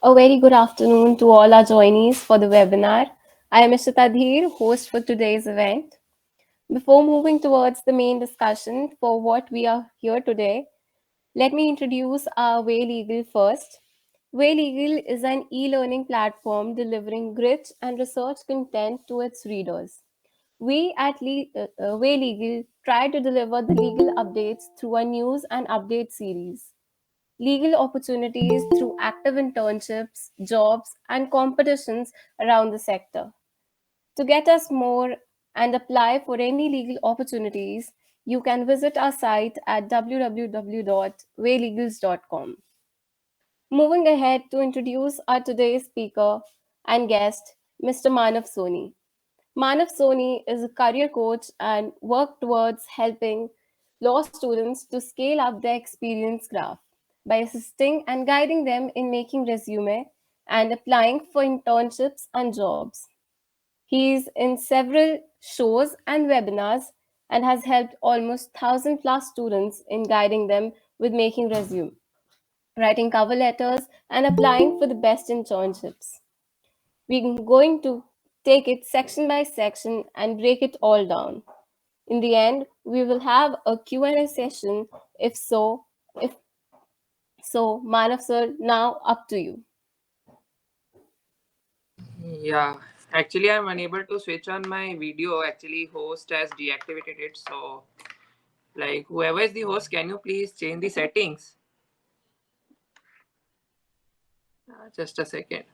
A very good afternoon to all our joinees for the webinar. I am Ishita Dheer, host for today's event. Before moving towards the main discussion for what we are here today, let me introduce our Way Legal first. Way Legal is an e-learning platform delivering rich and research content to its readers. We at Way Legal try to deliver the legal updates through a news and update series, legal opportunities through active internships, jobs, and competitions around the sector. To get us more and apply for any legal opportunities, you can visit our site at www.waylegals.com. Moving ahead to introduce our today's speaker and guest, Mr. Manav Soni. Manav Soni is a career coach and work towards helping law students to scale up their experience graph by assisting and guiding them in making resume and applying for internships and jobs. He is in several shows and webinars and has helped almost 1,000 plus students in guiding them with making resume, writing cover letters, and applying for the best internships. We're going to take it section by section and break it all down. In the end, we will have a Q&A session. If so, Manav sir, now up to you. Yeah, actually, I'm unable to switch on my video. Actually, host has deactivated it. So, like, whoever is the host, can you please change the settings? Just a second.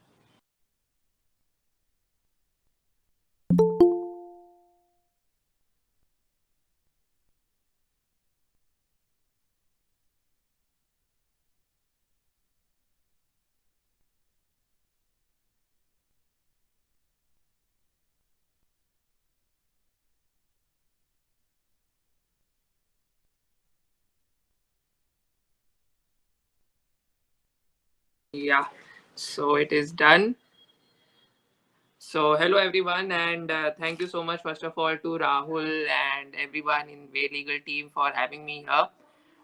Yeah, so it is done. So, hello everyone, and thank you so much, first of all, to Rahul and everyone in Way Legal team for having me here.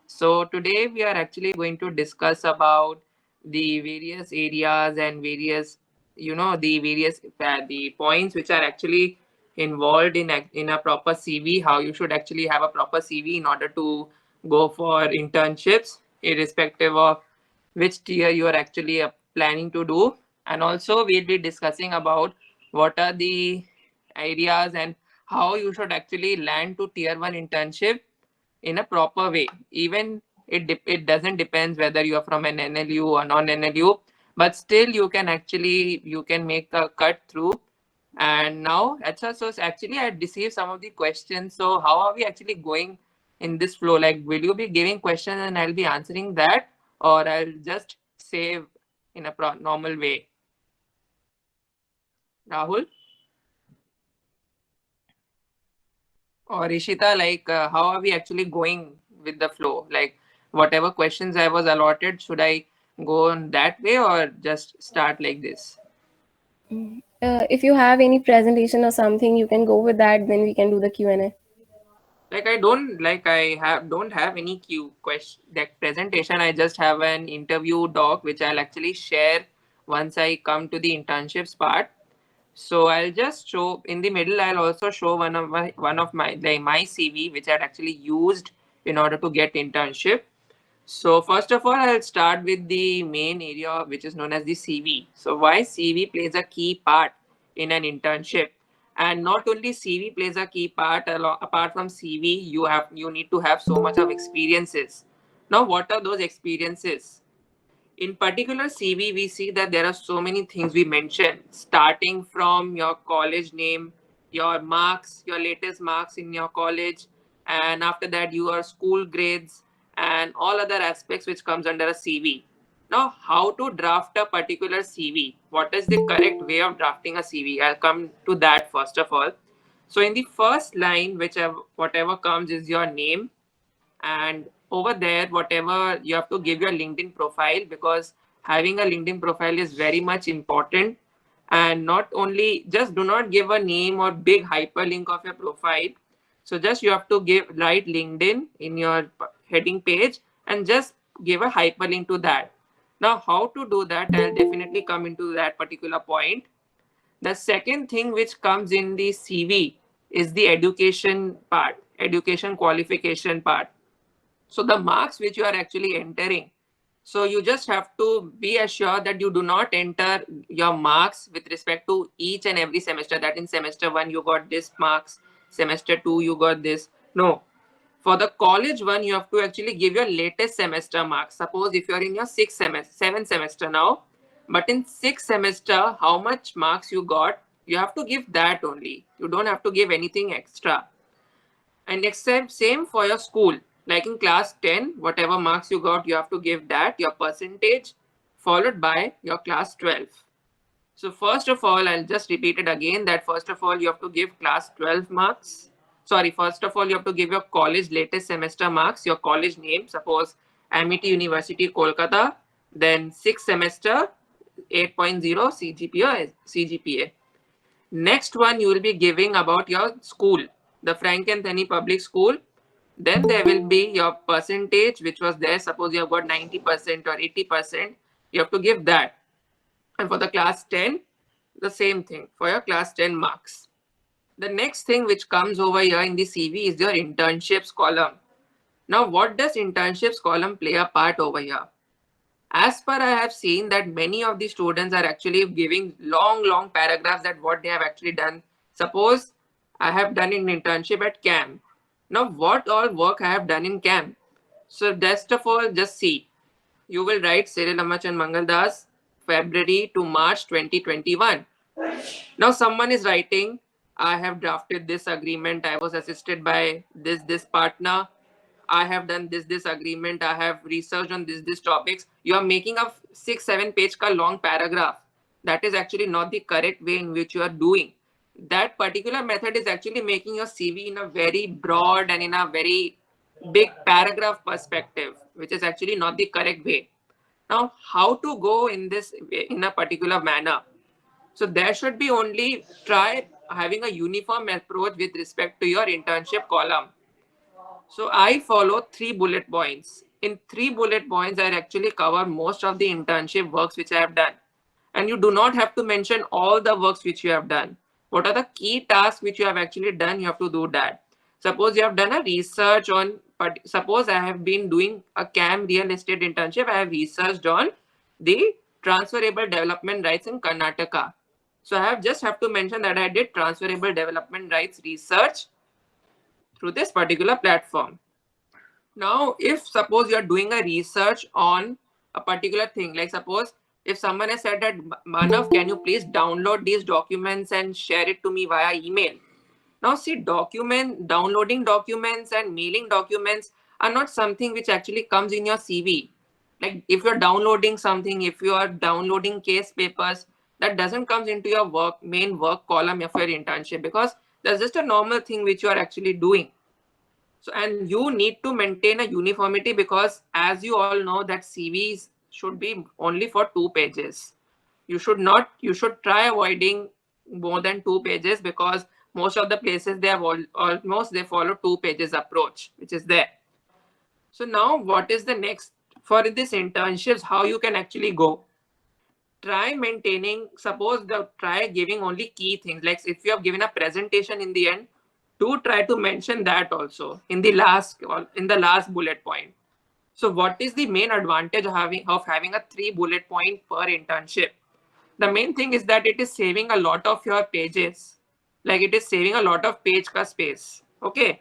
So, today we are actually going to discuss about the various areas and various, the various the points which are actually involved in a proper CV. How you should actually have a proper CV in order to go for internships, irrespective of which tier you are actually planning to do. And also, we'll be discussing about what are the areas and how you should actually land to tier 1 internship in a proper way. Even it doesn't depends whether you are from an NLU or non-NLU, but still you can make a cut through. And now, so actually I received some of the questions. So how are we actually going in this flow? Like, will you be giving questions and I'll be answering that, or I'll just save in a normal way? Rahul or Ishita, like, how are we actually going with the flow? Like, whatever questions I was allotted, should I go on that way or just start like this? If you have any presentation or something, you can go with that. Then we can do the Q&A. Like, I don't have any Q question that presentation. I just have an interview doc which I'll actually share once I come to the internships part. So I'll just show in the middle. I'll also show one of my CV which I'd actually used in order to get internship. So first of all, I'll start with the main area which is known as the CV. So why CV plays a key part in an internship, and not only CV plays a key part. Apart from CV, you need to have so much of experiences. Now, what are those experiences? In particular CV, we see that there are so many things we mention, starting from your college name, your marks, your latest marks in your college, and after that your school grades and all other aspects which comes under a CV. Now, how to draft a particular CV? What is the correct way of drafting a CV? I'll come to that first of all. So in the first line, whichever whatever comes is your name, and over there whatever you have to give your LinkedIn profile, because having a LinkedIn profile is very much important. And not only, just do not give a name or big hyperlink of your profile. So just you have to give write LinkedIn in your heading page and just give a hyperlink to that. Now, how to do that, I'll definitely come into that particular point. The second thing which comes in the CV is the education part, education qualification part. So the marks which you are actually entering, so you just have to be assured that you do not enter your marks with respect to each and every semester, that in semester 1 you got this marks, semester 2 you got this. No, for the college one you have to actually give your latest semester marks. Suppose if you are in your seventh semester now, but in sixth semester how much marks you got, you have to give that only, you don't have to give anything extra. And except same for your school. Like in class 10, whatever marks you got, you have to give that, your percentage, followed by your class 12. So first of all, I'll just repeat it again that first of all, you have to give class 12 marks. Sorry, first of all, you have to give your college latest semester marks, your college name, suppose Amity University, Kolkata, then sixth semester, 8.0 CGPA, CGPA. Next one you will be giving about your school, the Frank Anthony Public School. Then there will be your percentage which was there. Suppose you have got 90% or 80%, you have to give that. And for the class 10, the same thing for your class 10 marks. The next thing which comes over here in the CV is your internships column. Now, what does internships column play a part over here? As per I have seen that many of the students are actually giving long paragraphs that what they have actually done. Suppose I have done an internship at CAM. Now what all work I have done in CAM? So best of all, just see. You will write Cyril Amach and Mangaldas February to March 2021. Now someone is writing, I have drafted this agreement, I was assisted by this partner, I have done this agreement, I have researched on this topics. You are making a 6-7 page ka long paragraph. That is actually not the correct way in which you are doing. That particular method is actually making your CV in a very broad and in a very big paragraph perspective, which is actually not the correct way. Now, how to go in this in a particular manner? So there should be only try having a uniform approach with respect to your internship column. So I follow 3 bullet points. In 3 bullet points, I actually cover most of the internship works which I have done. And you do not have to mention all the works which you have done. What are the key tasks which you have actually done? You have to do that. Suppose you have done a research on, but suppose I have been doing a CAM real estate internship. I have researched on the transferable development rights in Karnataka. So I have to mention that I did transferable development rights research through this particular platform. Now, if suppose you're doing a research on a particular thing, like suppose if someone has said that Manav, can you please download these documents and share it to me via email? Now, see, downloading documents and mailing documents are not something which actually comes in your CV. Like if you're downloading something, if you are downloading case papers, that doesn't comes into your main work column of your internship because that's just a normal thing which you are actually doing. So, and you need to maintain a uniformity because, as you all know, that CVs should be only for 2 pages. You should not, you should try avoiding more than 2 pages because most of the places they have almost they follow 2 pages approach, which is there. So now, what is the next for this internships? How you can actually go? Try maintaining, suppose the try giving only key things, like if you have given a presentation in the end, do try to mention that also in the last bullet point. So what is the main advantage of having a 3 bullet point per internship? The main thing is that it is saving a lot of your pages, like it is saving a lot of page ka space. Okay,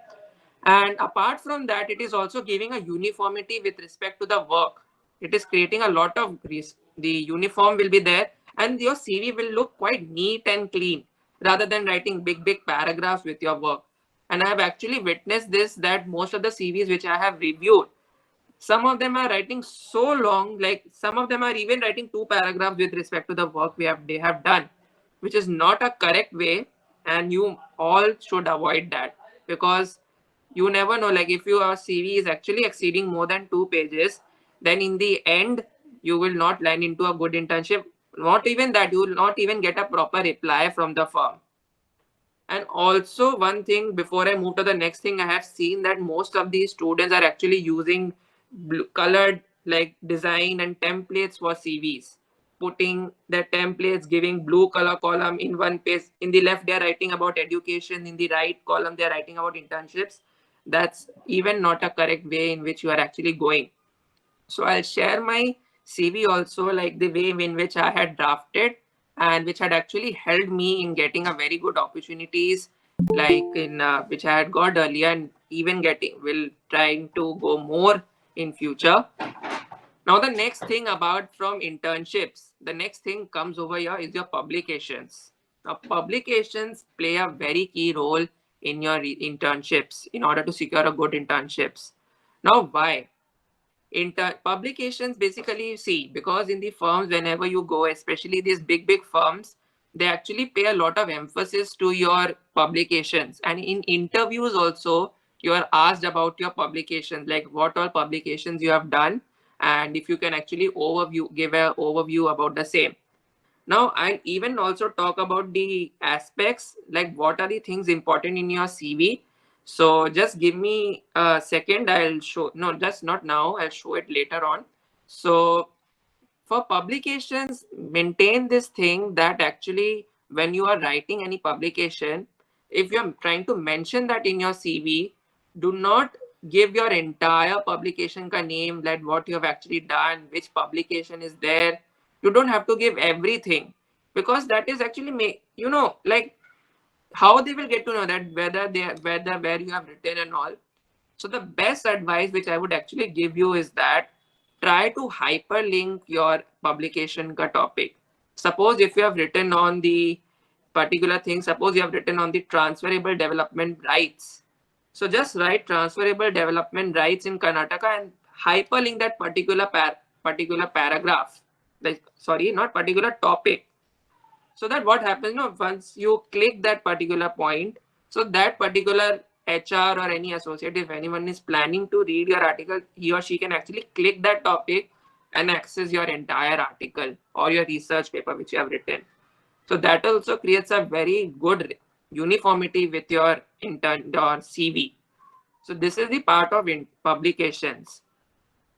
and apart from that, it is also giving a uniformity with respect to the work. It is creating a lot of grease. The uniform will be there, and your CV will look quite neat and clean rather than writing big paragraphs with your work. And I have actually witnessed this that most of the CVs which I have reviewed, some of them are writing so long, like some of them are even writing 2 paragraphs with respect to the work they have done, which is not a correct way, and you all should avoid that because you never know. Like if your CV is actually exceeding more than 2 pages, then in the end you will not land into a good internship. Not even that, you will not even get a proper reply from the firm. And also, one thing before I move to the next thing, I have seen that most of these students are actually using colored like design and templates for CVs, putting the templates, giving blue color column in one page. In the left, they're writing about education. In the right column, they're writing about internships. That's even not a correct way in which you are actually going. So I'll share my CV also, like the way in which I had drafted and which had actually helped me in getting a very good opportunities, like in which I had got earlier and even getting will trying to go more in future. Now the next thing about from internships, the next thing comes over here is your publications. Now publications play a very key role in your internships in order to secure a good internships. Now why? Publications basically, you see, because in the firms whenever you go, especially these big firms, they actually pay a lot of emphasis to your publications, and in interviews also you are asked about your publications, like what all publications you have done, and if you can actually overview give a overview about the same. Now, I'll even also talk about the aspects, like what are the things important in your CV. So just give me a second. I'll show, no, just not now. I'll show it later on. So for publications, maintain this thing that actually when you are writing any publication, if you're trying to mention that in your CV, do not give your entire publication ka name, like what you have actually done, which publication is there. You don't have to give everything, because that is actually like how they will get to know that whether where you have written and all. So the best advice which I would actually give you is that try to hyperlink your publication ka topic. Suppose if you have written on the particular thing, suppose you have written on the transferable development rights. So just write transferable development rights in Karnataka and hyperlink that particular paragraph. Like, sorry, not particular topic, so that what happens, no, once you click that particular point, so that particular HR or any associate, if anyone is planning to read your article, he or she can actually click that topic and access your entire article or your research paper which you have written. So that also creates a very good uniformity with your intern or CV. So this is the part of publications.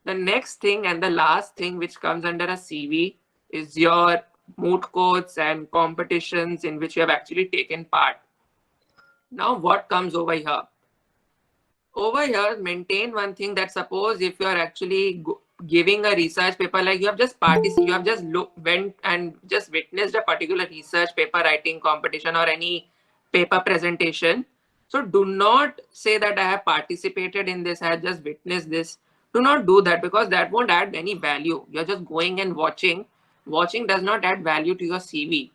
The next thing and the last thing which comes under a CV is your moot courts and competitions in which you have actually taken part. Now, what comes over here? Over here, maintain one thing, that suppose if you are actually giving a research paper, like you have just participated, you have just went and just witnessed a particular research paper writing competition or any paper presentation. So do not say that I have participated in this, I have just witnessed this. Do not do that, because that won't add any value. You're just going and watching. Watching does not add value to your CV.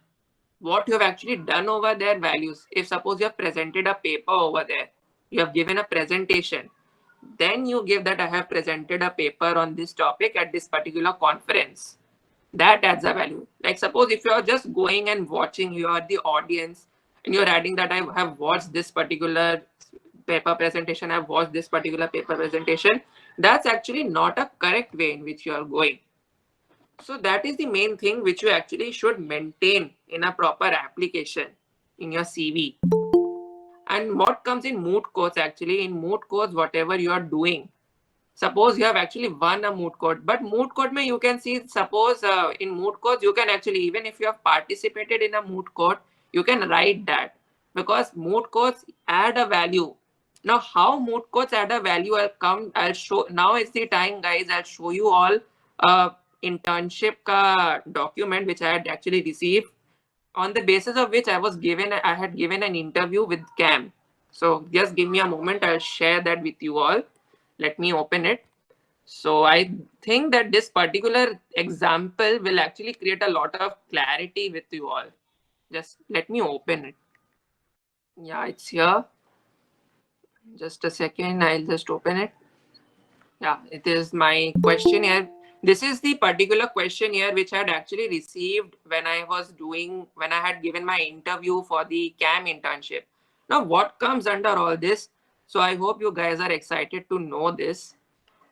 What you have actually done over there values. If suppose you have presented a paper over there, you have given a presentation, then you give that I have presented a paper on this topic at this particular conference. That adds a value. Like suppose if you are just going and watching, you are the audience and you're adding that I have watched this particular paper presentation, I've watched this particular paper presentation, that's actually not a correct way in which you are going. So that is the main thing which you actually should maintain in a proper application in your CV. And what comes in moot courts, actually in moot courts, whatever you are doing, suppose you have actually won a moot court, but moot court may you can see, suppose in moot courts you can actually, even if you have participated in a moot court, you can write that, because moot courts add a value. Now how moot courts add a value, I'll show, now is the time guys, I'll show you all internship ka document which I had actually received, on the basis of which I had given an interview with Cam. So just give me a moment, I'll share that with you all. Let me open it. So I think that this particular example will actually create a lot of clarity with you all. Just let me open it. Yeah, it's here. Just a second, I'll just open it. Yeah, it is my questionnaire. This is the particular questionnaire which I had actually received when I had given my interview for the CAM internship. Now, what comes under all this? So I hope you guys are excited to know this,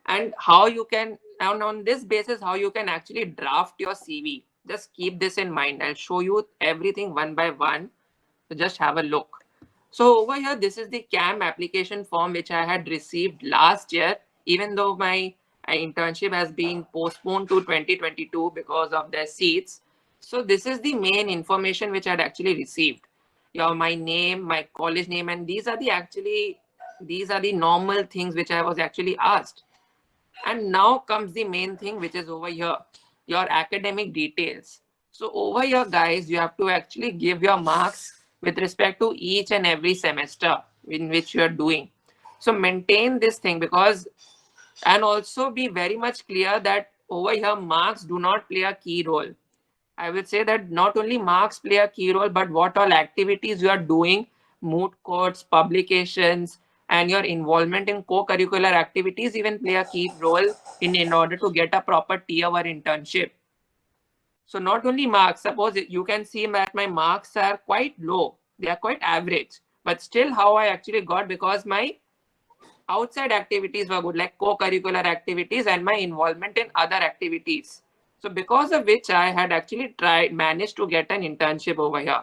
and how you can, and on this basis, how you can actually draft your CV. Just keep this in mind. I'll show you everything one by one. So just have a look. So over here, this is the CAM application form which I had received last year, even though my An internship has been postponed to 2022 because of their seats. So this is the main information which I'd actually received. My name, my college name, and these are the normal things which I was actually asked. And now comes the main thing, which is over here, your academic details. So over here, guys, you have to actually give your marks with respect to each and every semester in which you are doing. So maintain this thing, because, and also be very much clear that over here marks do not play a key role. I would say that not only marks play a key role, but what all activities you are doing, moot courts, publications, and your involvement in co-curricular activities even play a key role in order to get a proper tier or internship. So not only marks, suppose you can see that my marks are quite low, they are quite average, but still how I actually got, because my outside activities were good, like co-curricular activities and my involvement in other activities. So because of which I had actually managed to get an internship over here.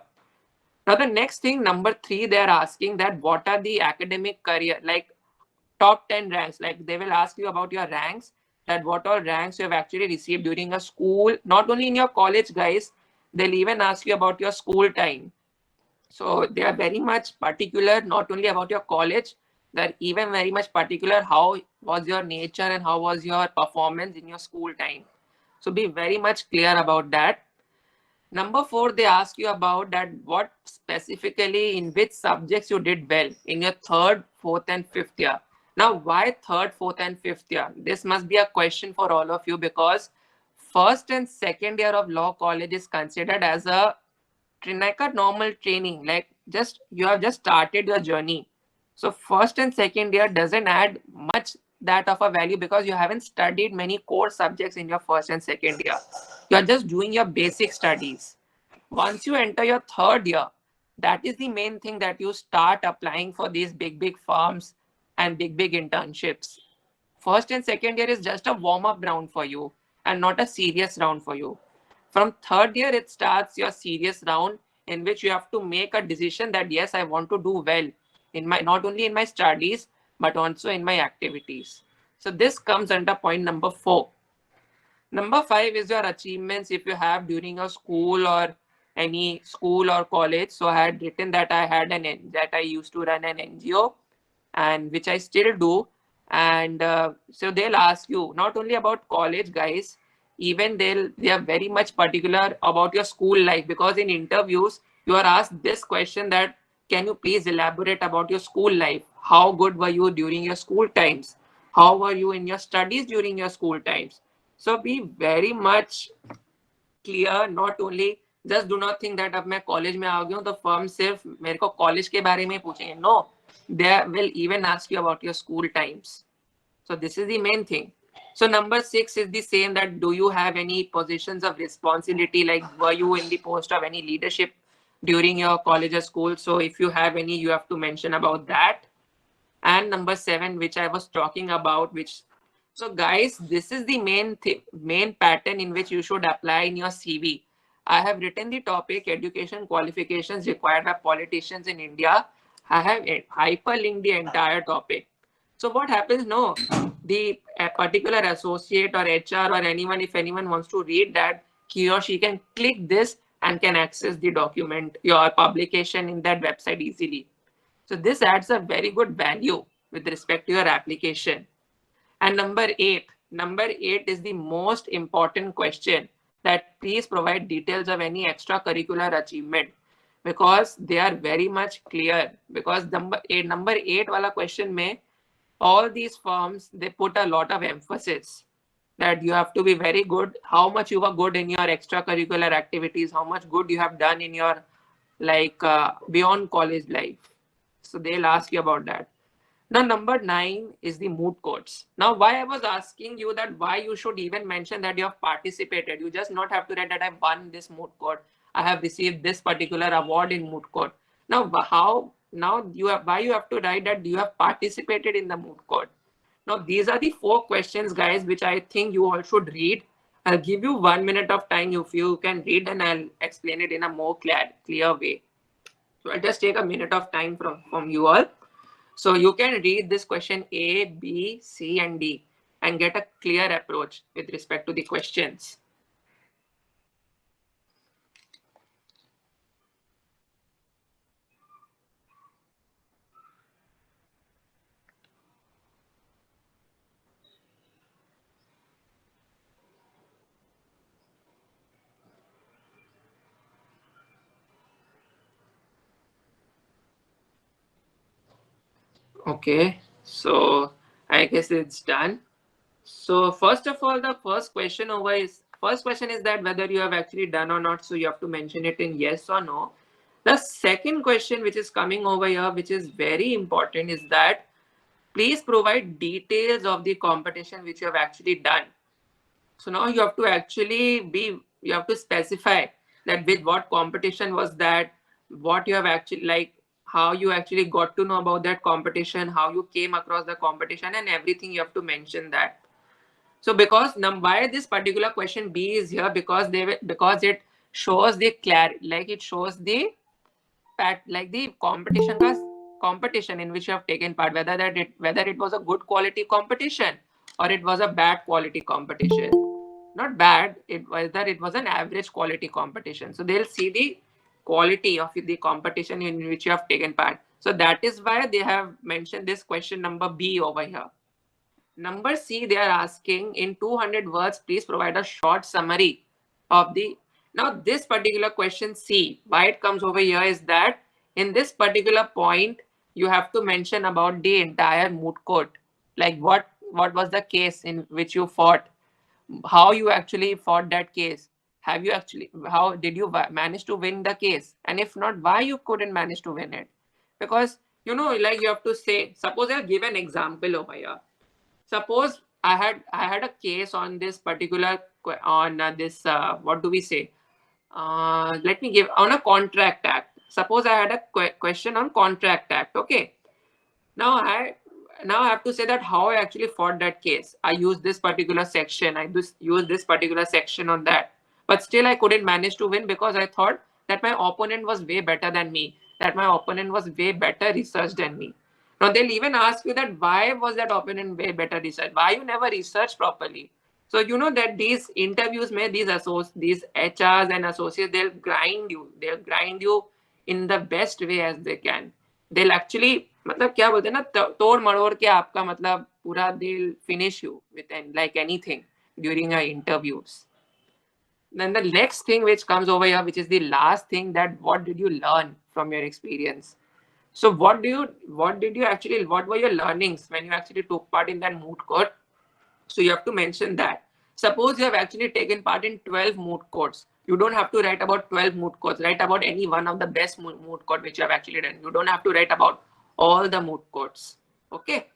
Now the next thing, number three, they're asking that what are the academic career, like top 10 ranks, like they will ask you about your ranks, that what all ranks you have actually received during a school, not only in your college, guys, they'll even ask you about your school time. So they are very much particular, not only about your college, they're even very much particular how was your nature and how was your performance in your school time. So be very much clear about that. Number four, they ask you about that what specifically in which subjects you did well in your third, fourth, and fifth year. Now, why third, fourth, and fifth year? This must be a question for all of you, because first and second year of law college is considered as a like a normal training, like just you have just started your journey. So first and second year doesn't add much that of a value, because you haven't studied many core subjects in your first and second year. You are just doing your basic studies. Once you enter your third year, that is the main thing, that you start applying for these big firms and big internships. First and second year is just a warm up round for you and not a serious round for you. From third year, it starts your serious round, in which you have to make a decision that yes, I want to do well in my, not only in my studies, but also in my activities. So this comes under point number four. Number five is your achievements if you have during your school or any school or college. So I had written that I had that I used to run an NGO, and which I still do. And so they'll ask you not only about college, guys, even they are very much particular about your school life, because in interviews you are asked this question, that can you please elaborate about your school life? How good were you during your school times? How were you in your studies during your school times? So be very much clear, not only just do not think that अब मैं college में आ गया हूँ तो firm सिर्फ मेरे को college के बारे में पूछेंगे. No, they will even ask you about your school times. So this is the main thing. So number six is the same, that do you have any positions of responsibility, like were you in the post of any leadership during your college or school? So if you have any, you have to mention about that. And number seven, which I was talking about, which, so guys, this is the main pattern in which you should apply in your CV. I have written the topic education qualifications required by politicians in India. I have hyperlinked the entire topic. So what happens? No, the a particular associate or HR or anyone, if anyone wants to read that, he or she can click this and can access the document, your publication in that website easily. So this adds a very good value with respect to your application. And number eight is the most important question, that please provide details of any extracurricular achievement, because they are very much clear. Because number eight wala question may all these firms, they put a lot of emphasis that you have to be very good, how much you were good in your extracurricular activities, how much good you have done in your beyond college life. So they'll ask you about that. Now, number nine is the moot courts. Now, why I was asking you that why you should even mention that you have participated. You just not have to write that I won this moot court. I have received this particular award in moot court. Now, how now you have why you have to write that you have participated in the moot court. Now, these are the four questions, guys, which I think you all should read. I'll give you 1 minute of time if you can read, and I'll explain it in a more clear way. So I'll just take a minute of time from you all. So you can read this question A, B, C, and D. and get a clear approach with respect to the questions. Okay, so I guess it's done. So first of all, the first question is that whether you have actually done or not. So you have to mention it in yes or no. The second question which is coming over here, which is very important, is that please provide details of the competition which you have actually done. So now you have to actually you have to specify that with what competition was that, what you have actually like, how you actually got to know about that competition, how you came across the competition, and everything you have to mention that. So because why this particular question B is here, because because it shows the like it shows the like the competition in which you have taken part, whether it was a good quality competition or it was a bad quality competition. Not bad, it was an average quality competition. So they'll see the quality of the competition in which you have taken part. So that is why they have mentioned this question number B over here. Number C, they are asking in 200 words, please provide a short summary of the. Now, this particular question C, why it comes over here is that in this particular point, you have to mention about the entire moot court. Like what was the case in which you fought, how you actually fought that case. Have you actually, how did you manage to win the case? And if not, why you couldn't manage to win it? Because, like you have to say, suppose I give an example over here. Suppose I had a case on this particular on this what do we say? Let me give on a contract act. Suppose I had a question on contract act. Okay, now I have to say that how I actually fought that case. I used this particular section. I just used this particular section on that. But still I couldn't manage to win because I thought that my opponent was way better than me. That my opponent was way better researched than me. Now they'll even ask you that why was that opponent way better researched? Why you never researched properly? So you know that these interviews may these HRs and associates, they'll grind you. They'll grind you in the best way as they can. They'll actually मतलब क्या बोलते हैं ना तोड़ मरोड़ के आपका मतलब पूरा they'll finish you with like anything during our interviews. Then the next thing which comes over here, which is the last thing, that what did you learn from your experience? So what were your learnings when you actually took part in that moot court? So you have to mention that. Suppose you have actually taken part in 12 moot courts. You don't have to write about 12 moot courts. Write about any one of the best moot court which you have actually done. You don't have to write about all the moot courts. Okay.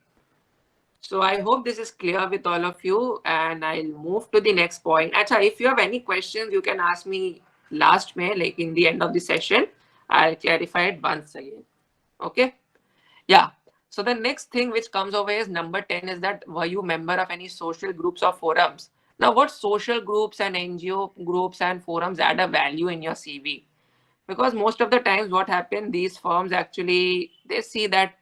So I hope this is clear with all of you, and I'll move to the next point. Actually, if you have any questions, you can ask me last May, like in the end of the session. I'll clarify it once again. Okay. Yeah. So the next thing which comes over is number 10 is that were you member of any social groups or forums? Now, what social groups and NGO groups and forums add a value in your CV? Because most of the times what happen, these firms actually, they see that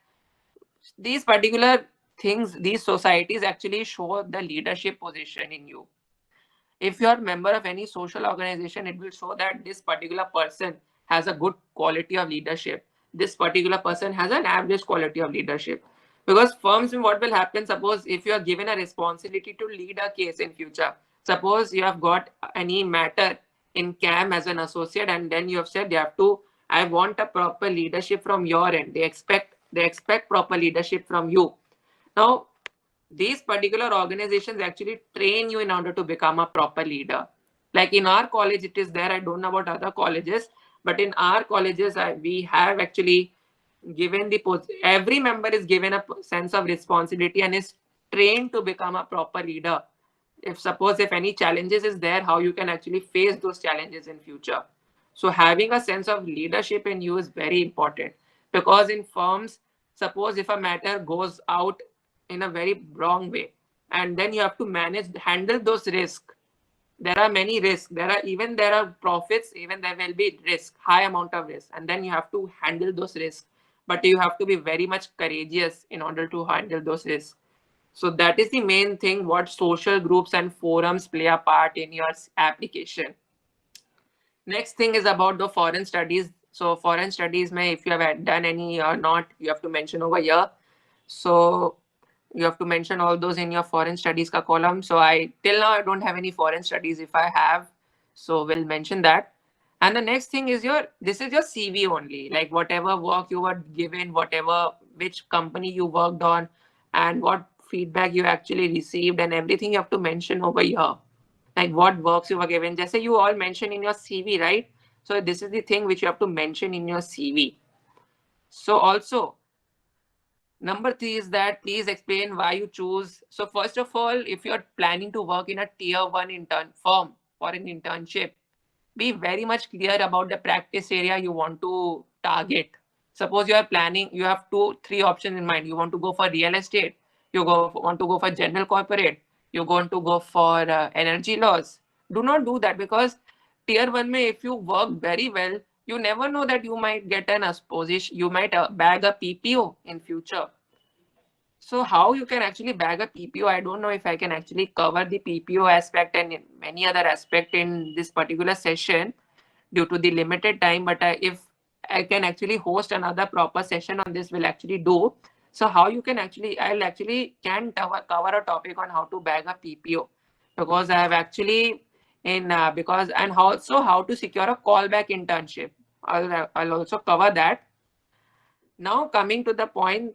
these particular things, these societies actually show the leadership position in you. If you are a member of any social organization, it will show that this particular person has a good quality of leadership. This particular person has an average quality of leadership. Because firms, what will happen, suppose if you are given a responsibility to lead a case in future, suppose you have got any matter in CAM as an associate, and then you have said you have to, I want a proper leadership from your end. They expect proper leadership from you. Now, these particular organizations actually train you in order to become a proper leader. Like in our college, it is there. I don't know about other colleges, but in our colleges, we have actually given every member is given a sense of responsibility and is trained to become a proper leader. If suppose if any challenges is there, how you can actually face those challenges in future. So having a sense of leadership in you is very important, because in firms, suppose if a matter goes out in a very wrong way, and then you have to handle those risks. There are many risks. There are profits, even there will be risk, high amount of risk, and then you have to handle those risks. But you have to be very much courageous in order to handle those risks. So that is the main thing, what social groups and forums play a part in your application. Next thing is about the foreign studies. So foreign studies, may if you have done any or not, you have to mention over here. So you have to mention all those in your foreign studies ka column. So I till now I don't have any foreign studies. If I have, so we'll mention that. And the next thing is your, this is your CV only, like whatever work you were given, whatever which company you worked on, and what feedback you actually received, and everything you have to mention over here, like what works you were given. Just say you all mention in your CV, right? So this is the thing which you have to mention in your CV. So also, number three is that please explain why you choose. So first of all, if you're planning to work in a tier one intern firm for an internship, be very much clear about the practice area you want to target. Suppose you are planning, you have two, three options in mind. You want to go for real estate, want to go for general corporate, you're going to go for energy laws. Do not do that, because tier one, may if you work very well, you never know that you might get an position, you might bag a PPO in future. So how you can actually bag a PPO? I don't know if I can actually cover the PPO aspect and many other aspect in this particular session due to the limited time. But if I can actually host another proper session on this, will actually do. So how you can actually, I'll actually can cover a topic on how to bag a PPO, because I have actually in because and how, also how to secure a callback internship. I'll also cover that. Now coming to the point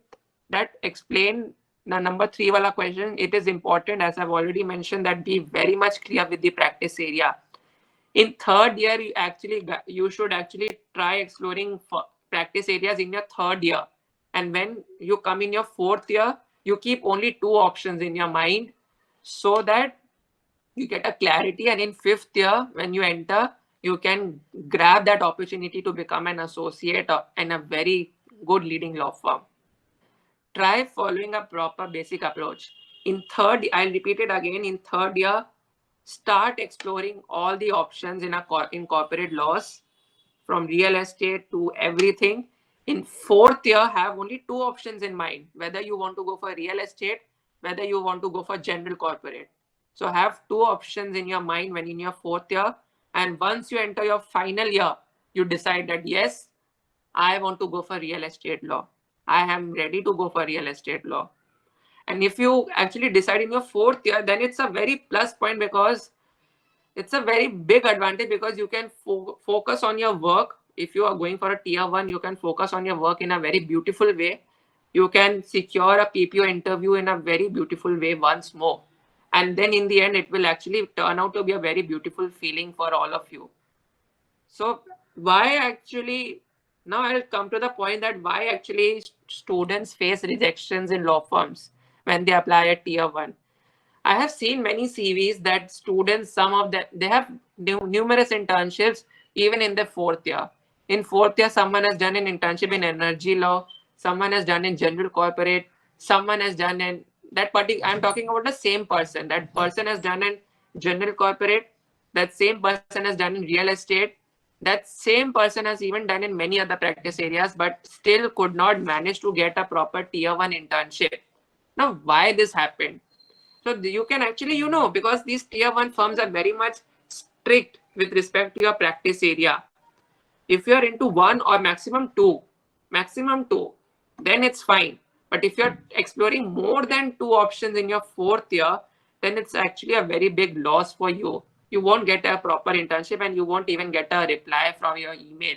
that explain the number three wala question, it is important, as I've already mentioned, that be very much clear with the practice area. In third year, you should actually try exploring practice areas in your third year. And when you come in your fourth year, you keep only two options in your mind, so that you get a clarity. And in fifth year, when you enter, you can grab that opportunity to become an associate in a very good leading law firm. Try following a proper basic approach. In third, I'll repeat it again, in third year, start exploring all the options in corporate laws, from real estate to everything. In fourth year, have only two options in mind, whether you want to go for real estate, whether you want to go for general corporate. So have two options in your mind when in your fourth year. And once you enter your final year, you decide that yes, I want to go for real estate law. I am ready to go for real estate law. And if you actually decide in your fourth year, then it's a very plus point, because it's a very big advantage, because you can focus on your work. If you are going for a tier one, you can focus on your work in a very beautiful way. You can secure a PPO interview in a very beautiful way once more. And then in the end, it will actually turn out to be a very beautiful feeling for all of you. So why actually, now I'll come to the point that why actually students face rejections in law firms when they apply at tier one. I have seen many CVs that students, some of them, they have numerous internships even in their fourth year. In fourth year, someone has done an internship in energy law, someone has done in general corporate, someone has done in that particular. I'm talking about the same person. That person has done in general corporate. That same person has done in real estate. That same person has even done in many other practice areas, but still could not manage to get a proper tier one internship. Now, why this happened? So you can actually, because these tier one firms are very much strict with respect to your practice area. If you're into one or maximum two, then it's fine. But if you're exploring more than two options in your fourth year, then it's actually a very big loss for you. You won't get a proper internship, and you won't even get a reply from your email.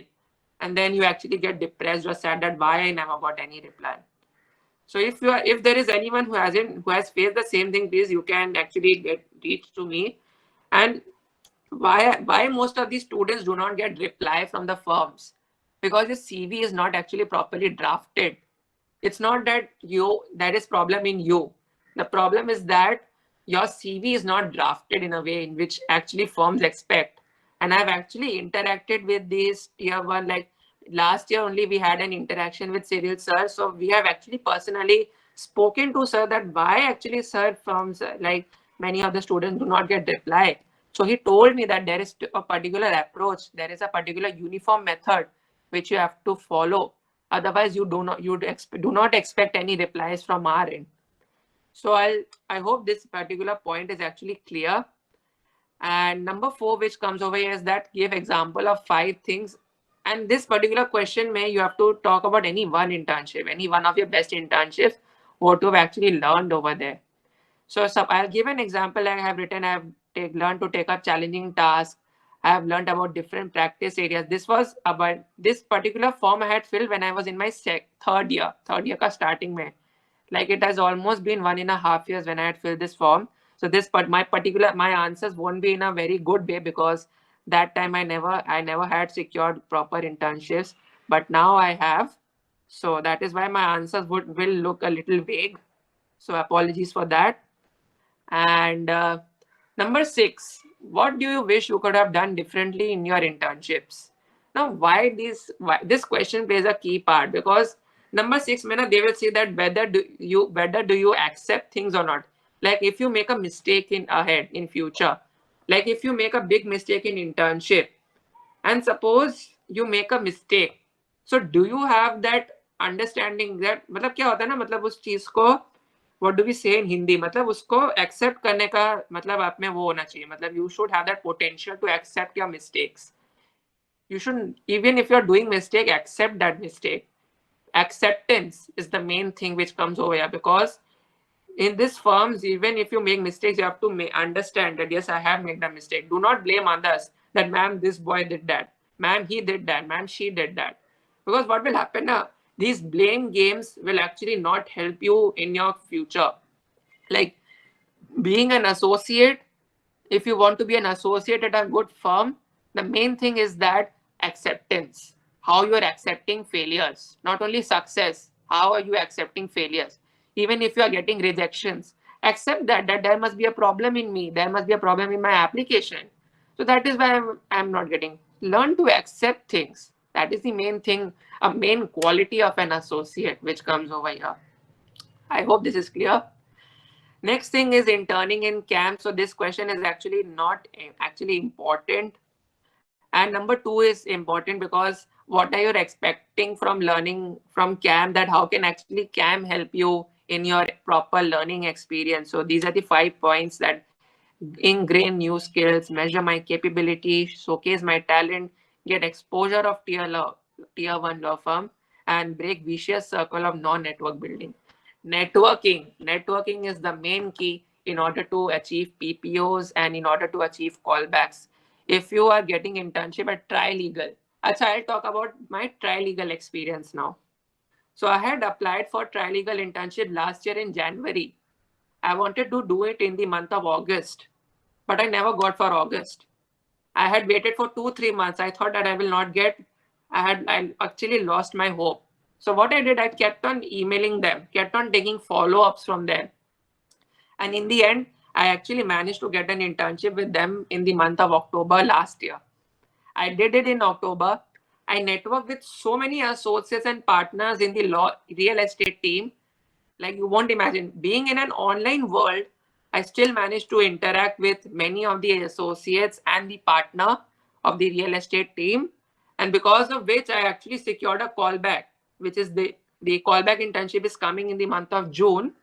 And then you actually get depressed or sad that why I never got any reply. So if there is anyone who has faced the same thing, please you can actually get reach to me. And why most of these students do not get reply from the firms? Because the CV is not actually properly drafted. It's not that that is problem in you. The problem is that your CV is not drafted in a way in which actually firms expect. And I've actually interacted with these tier one, like last year only we had an interaction with Cyril sir. So we have actually personally spoken to sir that why actually sir firms, like many of the students do not get reply. So he told me that there is a particular approach, there is a particular uniform method which you have to follow. Otherwise, you do not expect any replies from our end. So I hope this particular point is actually clear. And number four, which comes over here, is that give example of five things. And this particular question, may you have to talk about any one internship, any one of your best internships, what you've actually learned over there. So I'll give an example. I have written, learned to take up challenging tasks. I have learned about different practice areas. This was about this particular form I had filled when I was in my third year ka starting mein. Like it has almost been 1.5 years when I had filled this form. So my answers won't be in a very good way because that time I never had secured proper internships, but now I have. So that is why my answers will look a little vague. So apologies for that. And number six, what do you wish you could have done differently in your internships? Now, why this question plays a key part because number six, Mena, they will say that whether do you accept things or not. Like if you make a mistake in ahead in future, like if you make a big mistake in internship, and suppose you make a mistake, so do you have that understanding that मतलब क्या होता है ना मतलब उस चीज को what do we say in Hindi मतलब उसको accept करने का मतलब आप में वो होना चाहिए मतलब you should have that potential to accept your mistakes. You should, even if you're doing mistake, accept that mistake. Acceptance is the main thing which comes over here because in these firms, even if you make mistakes, you have to understand that yes, I have made a mistake. Do not blame others that ma'am, this boy did that, ma'am, he did that, ma'am, she did that. Because what will happen now? These blame games will actually not help you in your future. Like being an associate, if you want to be an associate at a good firm, the main thing is that acceptance. How you are accepting failures, not only success. How are you accepting failures? Even if you are getting rejections, accept that there must be a problem in me. There must be a problem in my application. So that is why I'm not getting. Learn to accept things. That is the main thing, a main quality of an associate which comes over here. I hope this is clear. Next thing is interning in camp. So this question is actually not actually important. And number two is important because what are you expecting from learning from camp, that how can actually camp help you in your proper learning experience. So these are the 5 points that ingrain new skills, measure my capability, showcase my talent, get exposure of tier one law firm, and break vicious circle of non-network building. Networking is the main key in order to achieve PPOs and in order to achieve callbacks. If you are getting internship at Trilegal, Acha, I'll talk about my Trilegal experience now. So I had applied for Trilegal internship last year in January. I wanted to do it in the month of August, but I never got for August. I had waited for 2-3 months. I thought that I will not get. I actually lost my hope. So what I did, I kept on emailing them, kept on taking follow-ups from them. And in the end, I actually managed to get an internship with them in the month of October last year. I did it in October. I networked with so many associates and partners in the real estate team. Like you won't imagine, being in an online world, I still managed to interact with many of the associates and the partner of the real estate team. And because of which I actually secured a callback, which is the callback internship is coming in the month of June.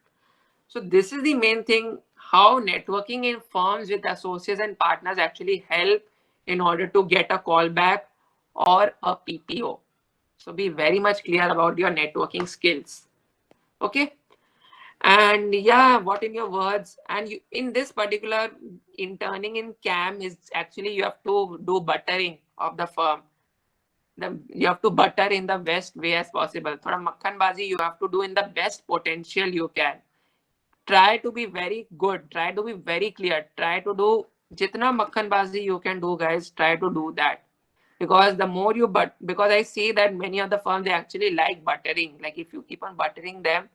So this is the main thing, how networking in firms with associates and partners actually help in order to get a callback or a PPO. So be very much clear about your networking skills. Okay. And yeah, what in your words? And you, in this particular interning in CAM is actually you have to do buttering of the firm. You have to butter in the best way as possible. Thoda makhanbazi you have to do in the best potential you can. Try to be very good. Try to be very clear. Try to do jitna makhanbazi you can do, guys. Try to do that. Because the more you because I see that many of the firms they actually like buttering. Like if you keep on buttering them,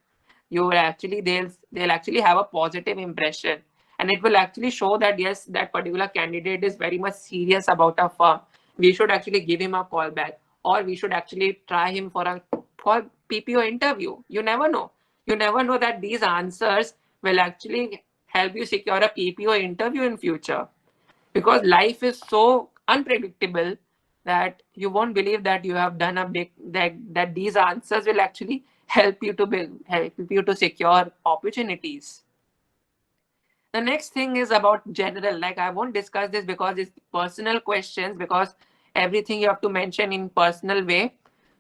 you will actually they'll actually have a positive impression, and it will actually show that yes, that particular candidate is very much serious about a firm. We should actually give him a call back, or we should actually try him for PPO interview. You never know that these answers will actually help you secure a PPO interview in future, because life is so unpredictable that you won't believe that you have done a big that these answers will actually help you to secure opportunities. The next thing is about general. Like I won't discuss this because it's personal questions, because everything you have to mention in personal way.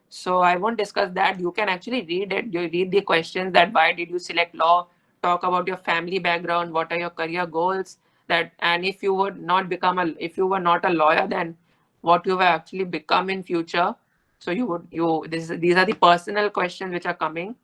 So I won't discuss that. You can actually read it. You read the questions, that why did you select law? Talk about your family background. What are your career goals? That, and if you would not become a, if you were not a lawyer, then what you will actually become in future. So you would, you, these are the personal questions which are coming.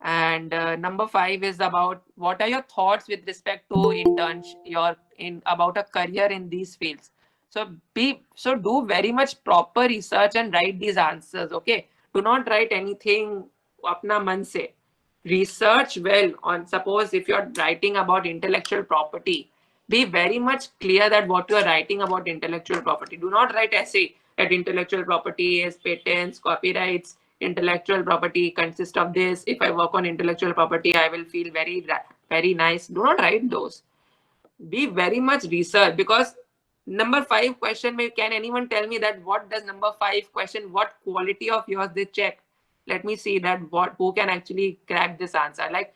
And number 5 is about what are your thoughts with respect to internship, your in about a career in these fields. So be, so do very much proper research and write these answers. Okay, do not write anything apna man se. Research well on, suppose if you're writing about intellectual property, be very much clear that what you are writing about intellectual property. Do not write essay that intellectual property is patents, copyrights, intellectual property consists of this. If I work on intellectual property, I will feel very nice. Do not write those. Be very much research, because number 5 question, can anyone tell me that what does number 5 question, what quality of yours they check? Let me see that what, who can actually crack this answer. Like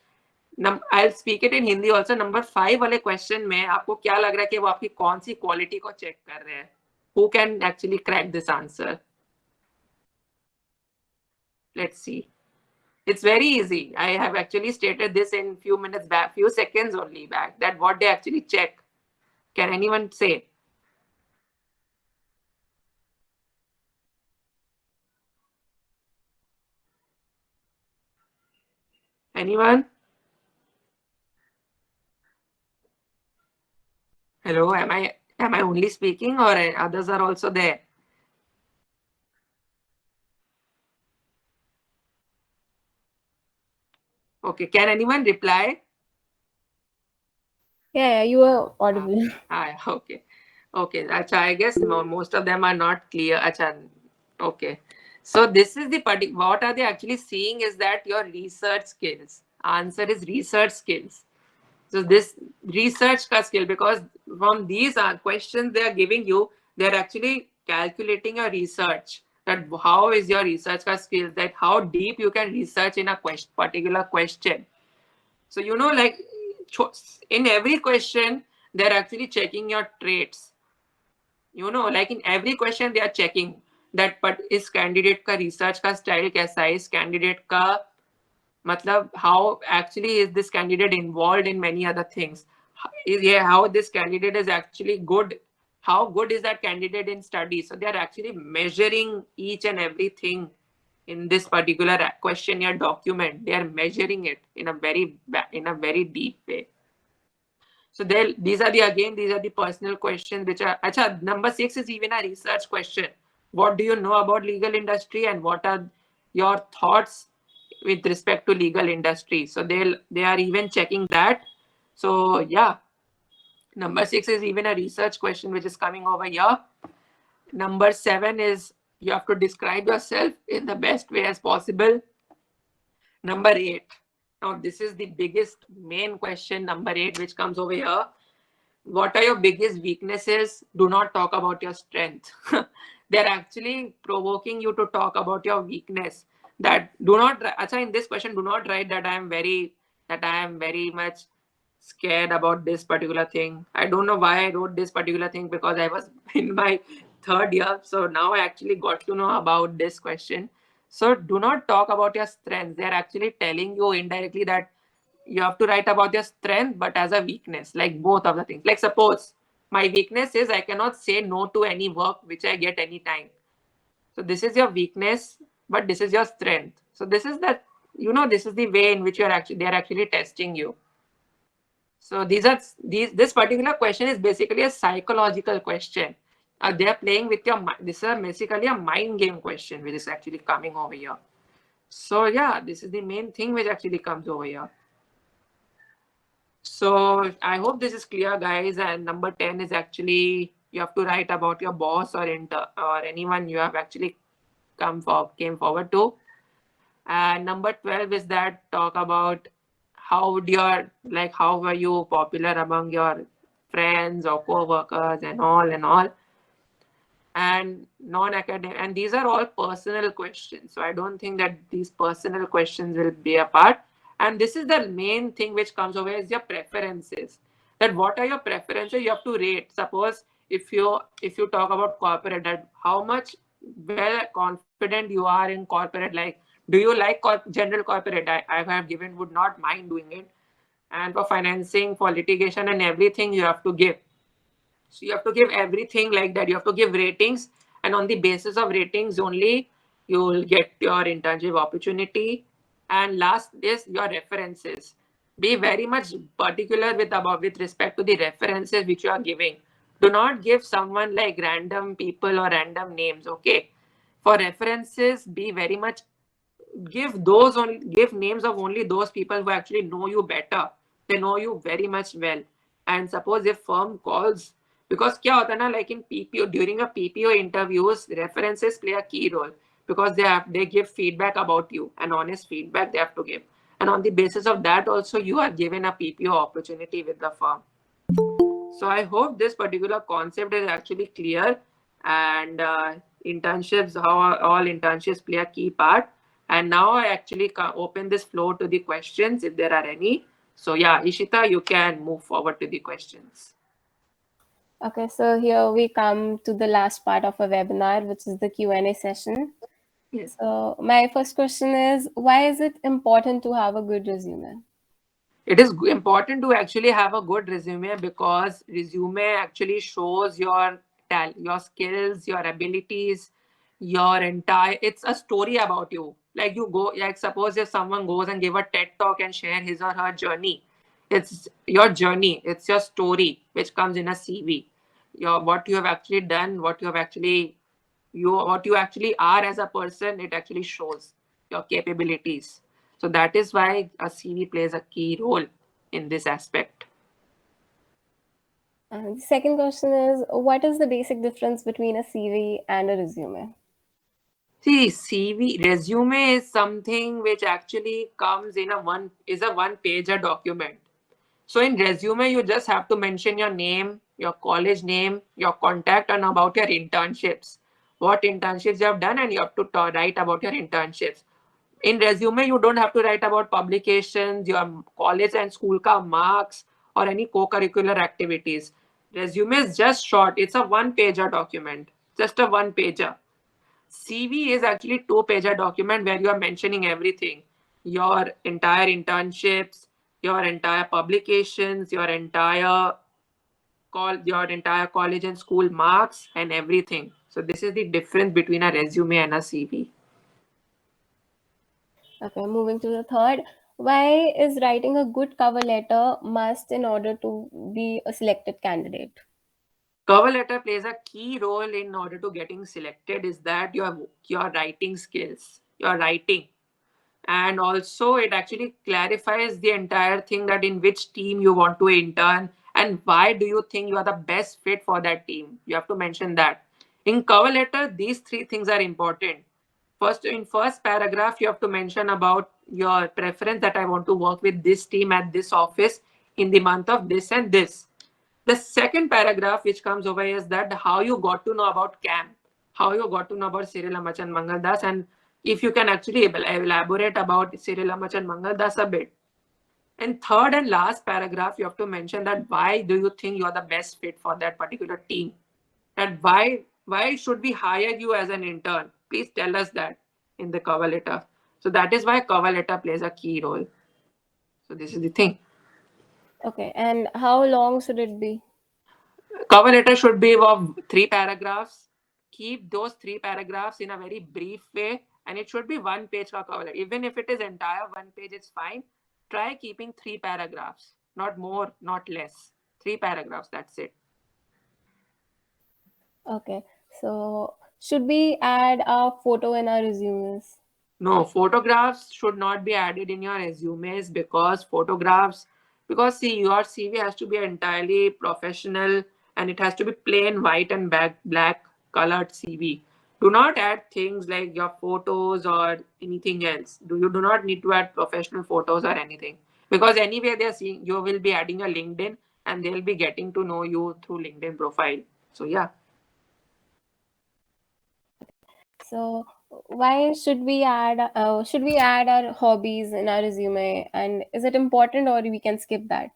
I'll speak it in Hindi also. Number 5 वाले question में आपको क्या लग रहा है कि वो आपकी कौन सी क्वालिटी को चेक कर रहे हैं? Who can actually crack this answer? Let's see. It's very easy. I have actually stated this in few minutes back, few seconds only back, that what they actually check. Can anyone say? Anyone? Hello, am I only speaking, or others are also there? Okay, can anyone reply? Yeah, you are Ah, audible. okay. Okay, acha, I guess most of them are not clear. Acha, okay. So this is the what are they actually seeing is that your research skills. Answer is research skills. So this research ka skill, because from these questions they are giving you, they are actually calculating your research. That how is your research ka skills, that how deep you can research in a particular question. So like in every question, they're actually checking your traits. Like in every question, they are checking that, but is candidate ka research ka style kaisa is candidate ka matlab, how actually is this candidate involved in many other things. Yeah, how this candidate is actually good, how good is that candidate in studies. So they are actually measuring each and everything in this particular questionnaire document. They are measuring it in a very deep way. So there, these are the personal questions which are. Acha, number 6 is even a research question. What do you know about legal industry, and what are your thoughts with respect to legal industry? So they are even checking that. So yeah, number 6 is even a research question which is coming over here. Number 7 is you have to describe yourself in the best way as possible. Number 8. Now this is the biggest main question. Number 8, which comes over here. What are your biggest weaknesses? Do not talk about your strength. They're actually provoking you to talk about your weakness. That do not, acha, in this question, do not write that I am very much scared about this particular thing. I don't know why I wrote this particular thing, because I was in my third year. So now I actually got to know about this question. So do not talk about your strengths. They're actually telling you indirectly that you have to write about your strength but as a weakness, like both of the things. Like suppose my weakness is I cannot say no to any work which I get anytime. So this is your weakness, but this is your strength. So this is that, this is the way in which they are actually testing you. So this particular question is basically a psychological question. They are playing with your mind. This is basically a mind game question which is actually coming over here. So yeah, this is the main thing which actually comes over here. So I hope this is clear, guys. And number 10 is actually you have to write about your boss or or anyone you have actually came forward to. And number 12 is that talk about how would your, like, how were you popular among your friends or co-workers and all and all. And non-academic, and these are all personal questions. So I don't think that these personal questions will be a part. And this is the main thing which comes over is your preferences. That what are your preferences? You have to rate. Suppose if you talk about corporate, that how much well confident you are in corporate. Like, do you like general corporate? I have given would not mind doing it. And for financing, for litigation, and everything, you have to give. So you have to give everything like that. You have to give ratings, and on the basis of ratings only, you will get your internship opportunity. And last is your references. Be very much particular with respect to the references which you are giving. Do not give someone like random people or random names. Okay, for references, be very much give names of only those people who actually know you better. They know you very much well. And suppose if firm calls, because क्या होता है ना, like in PPO, during a PPO interviews, references play a key role, because they give feedback about you, and honest feedback they have to give, and on the basis of that also you are given a PPO opportunity with the firm. So I hope this particular concept is actually clear, and internships, how all internships play a key part. And now I actually open this floor to the questions if there are any. So yeah, Ishita, you can move forward to the questions. Okay, so here we come to the last part of our webinar, which is the Q&A session. Yes. So my first question is, why is it important to have a good resume? It is important to actually have a good resume, because resume actually shows your talent, your skills, your abilities, your entire, it's a story about you. Like you go, like suppose if someone goes and give a TED talk and share his or her journey, it's your journey, it's your story which comes in a CV. Your what you have actually done, what you actually are as a person, it actually shows your capabilities. So that is why a CV plays a key role in this aspect. And the second question is, what is the basic difference between a CV and a resume? See, CV resume is something which actually comes in a one pager document. So in resume, you just have to mention your name, your college name, your contact, and about your internships. What internships you have done, and you have to write about your internships. In resume, you don't have to write about publications, your college and school ka marks, or any co-curricular activities. Resume is just short. It's a one-pager document, just a one-pager. CV is actually two-pager document where you are mentioning everything, your entire internships, your entire publications, your entire college and school marks, and everything. So this is the difference between a resume and a CV. Okay, moving to the third. Why is writing a good cover letter must in order to be a selected candidate? Cover letter plays a key role in order to getting selected, is that your writing skills, your writing. And also it actually clarifies the entire thing, that in which team you want to intern, and why do you think you are the best fit for that team. You have to mention that. In cover letter, these three things are important. First, in first paragraph, you have to mention about your preference, that I want to work with this team at this office in the month of this and this. The second paragraph which comes over is that how you got to know about CAM, how you got to know about Cyril Amachan Mangaldas, and if you can actually elaborate about Cyril Amachan Mangaldas a bit. And third and last paragraph, you have to mention that why do you think you are the best fit for that particular team, and why should we hire you as an intern? Please tell us that in the cover letter. So that is why cover letter plays a key role. So this is the thing. Okay, and how long should it be? Cover letter should be of three paragraphs. Keep those three paragraphs in a very brief way, and it should be one page ka cover letter. Even if it is entire one page, it's fine. Try keeping three paragraphs, not more, not less. Three paragraphs, that's it. Okay, so should we add a photo in our resumes? No, photographs should not be added in your resumes, because see, your CV has to be entirely professional, and it has to be plain white and black colored CV. Do not add things like your photos or anything else. You do not need to add professional photos or anything, because anyway they are seeing, you will be adding a LinkedIn, and they'll be getting to know you through LinkedIn profile. So yeah. So Why should we add our hobbies in our resume, and is it important or we can skip that?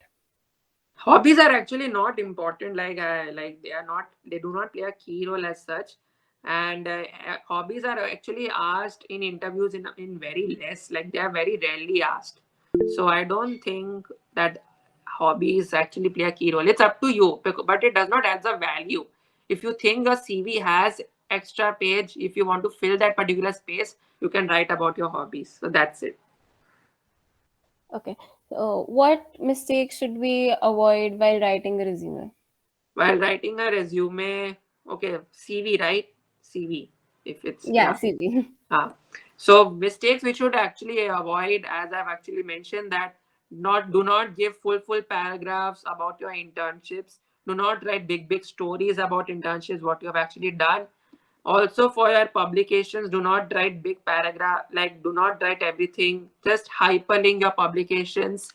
Hobbies are actually not important. Like they are not. They do not play a key role as such. And hobbies are actually asked in interviews in very less. Like they are very rarely asked. So I don't think that hobbies actually play a key role. It's up to you, but it does not add the value. If you think your CV has extra page, if you want to fill that particular space, you can write about your hobbies. So that's it. Okay. So what mistakes should we avoid while writing the resume? While writing a resume, okay, CV, right? CV, if it's, Yeah, yeah. CV. Ah. So mistakes we should actually avoid, as I've actually mentioned, that not do not give full paragraphs about your internships. Do not write big stories about internships, what you have actually done. Also, for your publications, do not write big paragraph. Like, do not write everything. Just hyperlink your publications.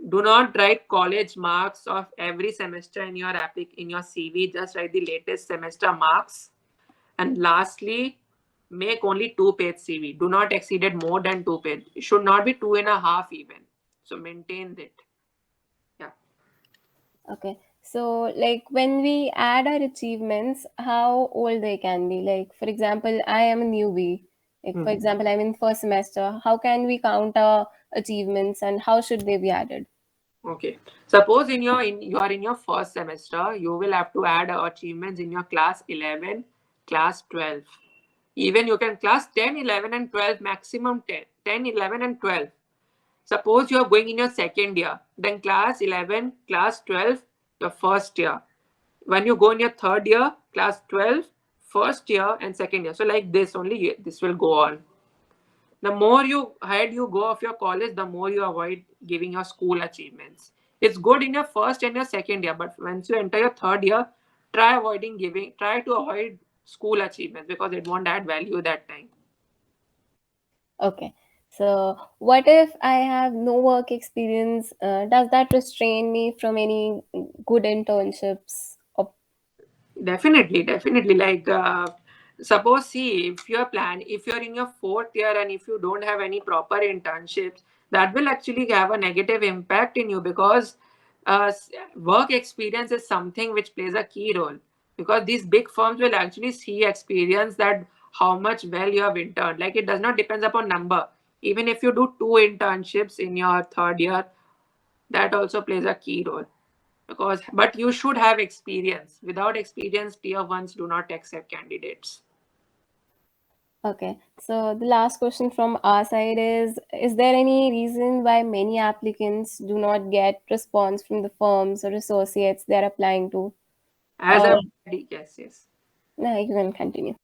Do not write college marks of every semester in your in your CV. Just write the latest semester marks. And lastly, make only 2 page CV. Do not exceed it more than 2 page. It should not be 2.5 even. So maintain it. Yeah. Okay. So, like when we add our achievements, how old they can be? Like, for example, I am a newbie. Like, for Hmm. example, I'm in first semester. How can we count our achievements and how should they be added? Okay. Suppose you are in your first semester, you will have to add achievements in your class 11, class 12. Even you can class 10, 11, and 12, maximum 10, 10, 11, and 12. Suppose you are going in your second year, then class 11, class 12, your first year. When you go in your third year, class 12, first year, and second year. So, like this only, this will go on. The more you ahead you go of your college, the more you avoid giving your school achievements. It's good in your first and your second year, but once you enter your third year, try to avoid school achievements because it won't add value that time. Okay. So, what if I have no work experience? Does that restrain me from any good internships? Or, Definitely. Like, suppose, see, if you're in your fourth year and if you don't have any proper internships, that will actually have a negative impact in you because work experience is something which plays a key role. Because these big firms will actually see experience that how much well you have interned. Like, it does not depend upon number. Even if you do 2 internships in your third year, that also plays a key role because but you should have experience. Without experience, tier ones do not accept candidates. okay. So, the last question from our side is there any reason why many applicants do not get response from the firms or associates they're applying to? As Or, I've already, yes. no, you can continue.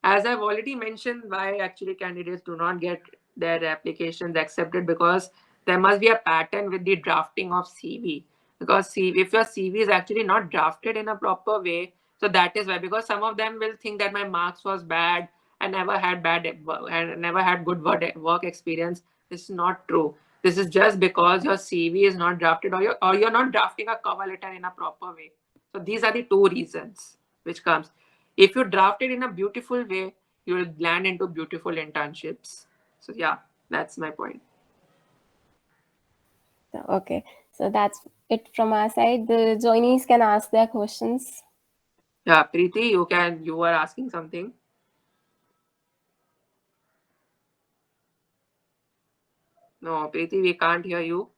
As I've already mentioned, why actually candidates do not get their applications accepted because there must be a pattern with the drafting of CV. Because CV, if your CV is actually not drafted in a proper way, so that is why. Because some of them will think that my marks was bad, I never had and never had good work experience. This is not true. This is just because your CV is not drafted or you're not drafting a cover letter in a proper way. So these are the two reasons which comes. If you draft it in a beautiful way, you will land into beautiful internships. So yeah, that's my point. So, okay. So, that's it from our side. The joinees can ask their questions. Yeah, Preeti, you were asking something. No, Preeti, we can't hear you.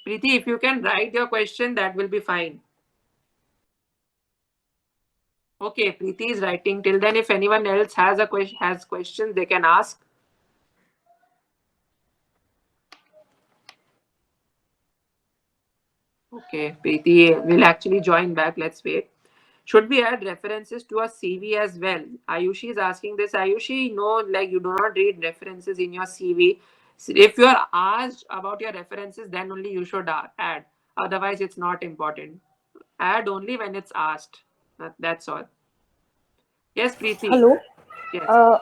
Preeti, if you can write your question, that will be fine. Okay, Preeti is writing. Till then, if anyone else has questions, they can ask. Okay, Preeti will actually join back. Let's wait. Should we add references to a CV as well? Ayushi is asking this. Ayushi, no, like you do not read references in your CV. If you are asked about your references, then only you should add. Otherwise, it's not important. Add only when it's asked. That's all. Yes, Preeti. Hello. Yes. Uh,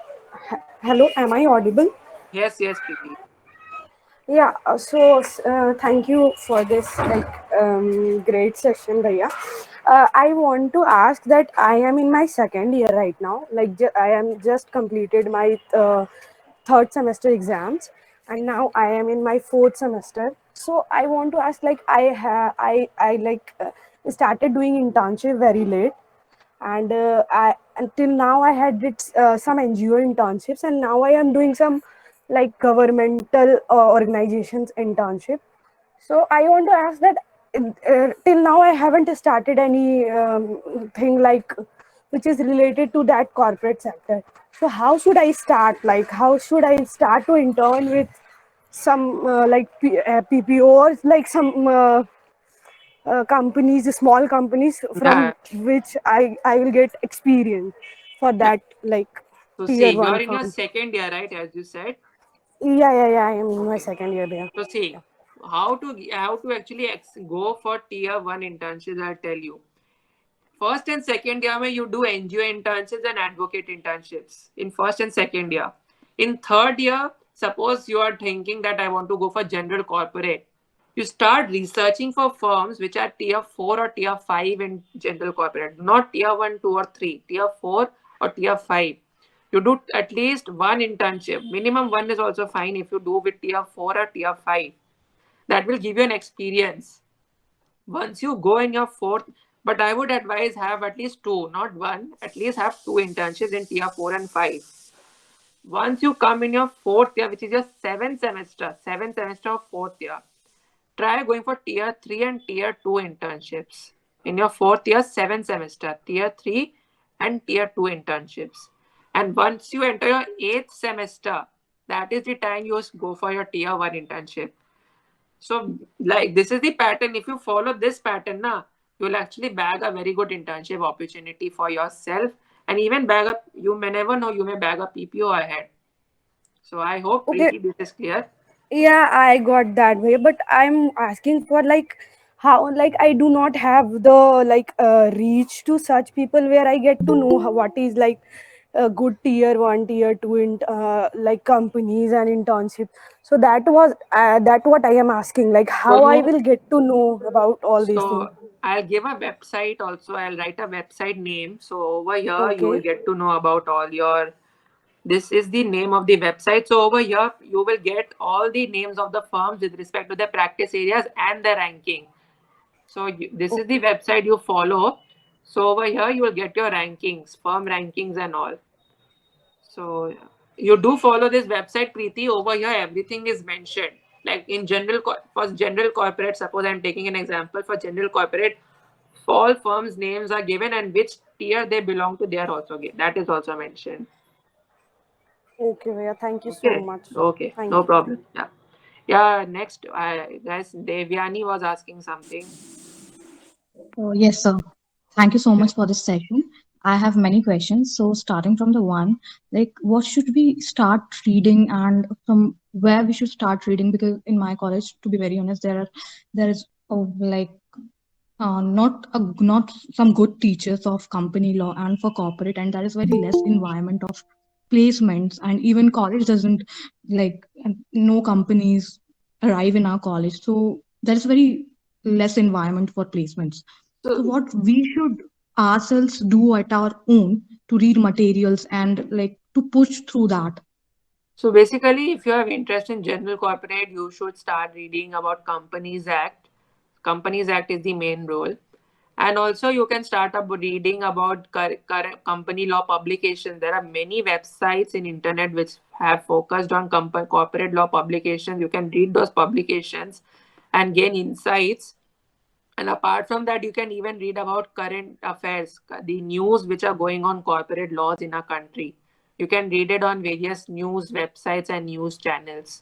Hello. Am I audible? Yes, Preeti. Yeah. Thank you for this great session, Bhaiya. I want to ask that I am in my second year right now. Like I am just completed my third semester exams, and now I am in my fourth semester. So I want to ask, like I like started doing internship very late, and I until now I had did some NGO internships, and now I am doing some like governmental organizations internship. So I want to ask that till now I haven't started any thing like which is related to that corporate sector. So how should I start? Like how should I start to intern with some PPOs, like some companies, small companies Yeah. from which I will get experience for Yeah. that like So see, tier you are one in your firm. second year, right? As you said. Yeah. I am in my Okay. second year there. So see, how to actually go for tier one internships. I'll tell you. First and second year, mein you do NGO internships and advocate internships in first and second year. In third year, suppose you are thinking that I want to go for general corporate. You start researching for firms which are tier 4 or tier 5 in general corporate, not tier 1, 2, or 3, tier 4 or tier 5. You do at least one internship. Minimum one is also fine if you do with tier 4 or tier 5. That will give you an experience. Once you go in your fourth, but I would advise have at least two, not one, at least have two internships in tier 4 and 5. Once you come in your fourth year, which is your seventh semester of fourth year, try going for tier 3 and tier 2 internships. In your fourth year, seventh semester, tier 3 and tier 2 internships. And once you enter your eighth semester, that is the time you go for your tier 1 internship. So, like, this is the pattern. If you follow this pattern, na, you'll actually bag a very good internship opportunity for yourself, and even bag up, you may never know, you may bag a PPO ahead. So, I hope, Okay, Preeti, this is clear. yeah, I got that way, but I'm asking for like how, like I do not have the like reach to such people where I get to know how, what is like a good tier one, tier two in like companies and internship. So that what I am asking, like So, how I you will get to know about all these things. So I'll give a website also. I'll write a website name. So over here you will Okay, get to know about all your. This is the name of the website. So over here you will get all the names of the firms with respect to their practice areas and their ranking. So this is the okay, website you follow. So over here you will get your rankings, firm rankings and all. So you do follow this website, Preeti. Over here, everything is mentioned. Like in general, for general corporate, suppose I'm taking an example for general corporate, all firms' names are given and which tier they belong to. They are also given. That is also mentioned. okay, Bhaiya, thank you so Okay. much. Okay. Thank No you. problem. Yeah. Yeah. Next, guys, Devyani was asking something. Yes, sir. Thank you so much for this session. I have many questions. So, starting from the one, like, what should we start reading, and from where we should start reading? Because in my college, to be very honest, there is like not some good teachers of company law and for corporate, and there is very less environment of placements, and even college doesn't like no companies arrive in our college, so there is very less environment for placements. So So, what we should ourselves do at our own to read materials and like to push through that. so basically, if you have interest in general corporate, you should start reading about Companies Act. Companies Act is the main role. And also you can start up reading about current company law publications. There are many websites in internet which have focused on corporate law publications. You can read those publications and gain insights. And apart from that, you can even read about current affairs, the news which are going on corporate laws in our country. You can read it on various news websites and news channels.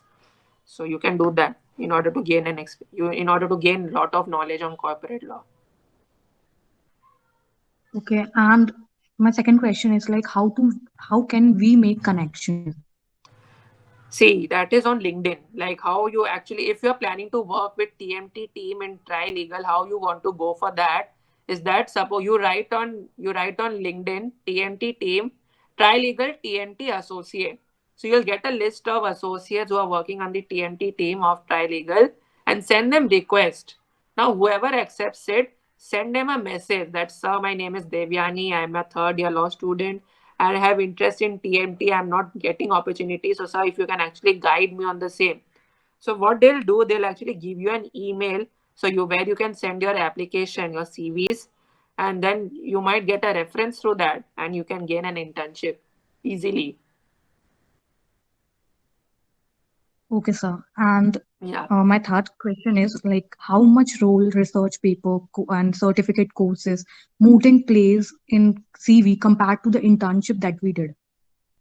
So you can do that in order to gain in order to gain a lot of knowledge on corporate law. Okay, and my second question is like how can we make connections? See, that is on LinkedIn. Like how you actually, if you're planning to work with TMT team in Try Legal, how you want to go for that is that suppose you write on LinkedIn TMT team, Try Legal TMT associate. So you'll get a list of associates who are working on the TMT team of Try Legal and send them request. Now whoever accepts it, send them a message that, sir, my name is Devyani, I'm a third year law student, and I have interest in TMT, I'm not getting opportunities. So, sir, if you can actually guide me on the same. So what they'll do, they'll actually give you an email, so you where you can send your application, your CVs, and then you might get a reference through that, and you can gain an internship easily. Okay, sir. And Yeah. my third question is like how much role research paper and certificate courses mooting plays in CV compared to the internship that we did?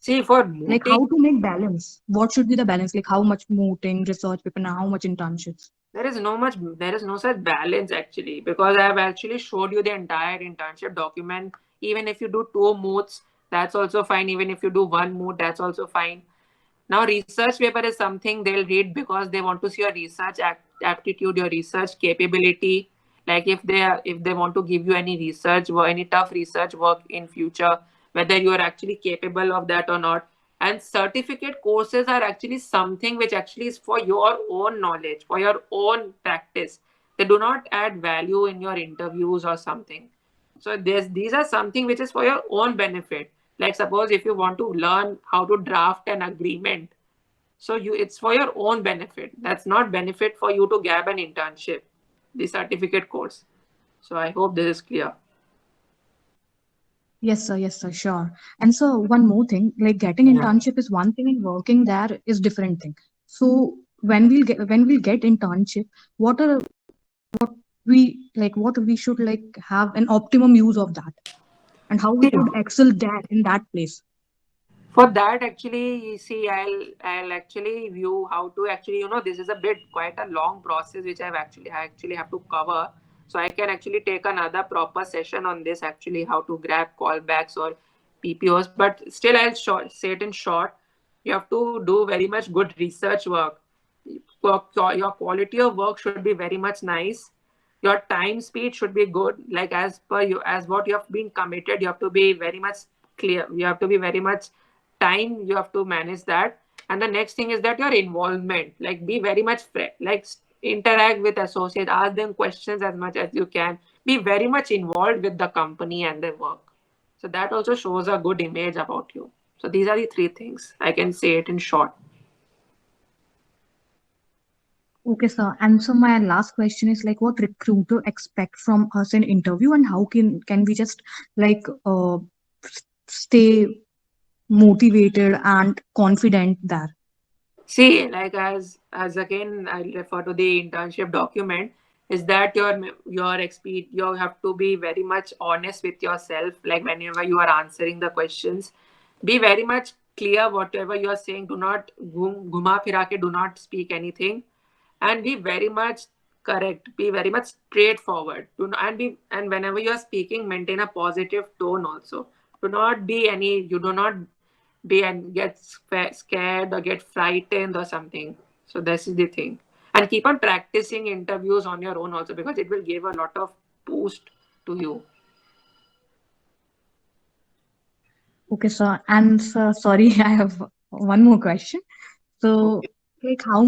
See, for Like mooting, how to make balance? What should be the balance? Like how much mooting, research paper, and how much internships? there is no such balance actually, because I have actually showed you the entire internship document. Even if you do two moots, that's also fine. Even if you do one moot, that's also fine. Now, research paper is something they'll read because they want to see your research aptitude, your research capability. Like if they want to give you any research or any tough research work in future, whether you are actually capable of that or not. And certificate courses are actually something which actually is for your own knowledge, for your own practice. They do not add value in your interviews or something. So these are something which is for your own benefit. Like suppose if you want to learn how to draft an agreement, so you it's for your own benefit. That's not benefit for you to grab an internship, the certificate course. So I hope this is clear. Yes, sir, sure. And so one more thing, like getting Yeah. internship is one thing and working there is different thing. So when we'll get internship, what are what we should like have an optimum use of that and how we See, should excel there in that place. for that actually, you see, I'll actually view how to actually, this is a bit quite a long process which I actually have to cover. So I can actually take another proper session on this actually, how to grab callbacks or PPOs. But still, say it in short. You have to do very much good research work. Your quality of work should be very much nice. Your time speed should be good. Like as per you, as what you have been committed, you have to be very much clear. You have to be very much time. You have to manage that. And the next thing is that your involvement, like be very much like interact with associates, ask them questions as much as you can. Be very much involved with the company and their work. So that also shows a good image about you. So these are the three things I can say it in short. Okay, sir. And so my last question is like what recruiter expect from us in interview and how can we just like stay motivated and confident there. See, like as again I refer to the internship document, is that you have to be very much honest with yourself. Like whenever you are answering the questions, be very much clear whatever you are saying. Do not guma fira ke, do not speak anything, and be very much correct. Be very much straightforward. Do not, and whenever you are speaking, maintain a positive tone also. Do not be any. You do not be and get scared or get frightened or something. So this is the thing. And keep on practicing interviews on your own also, because it will give a lot of boost to you. Okay, sir. And sir, sorry, I have one more question. So, Okay. like, how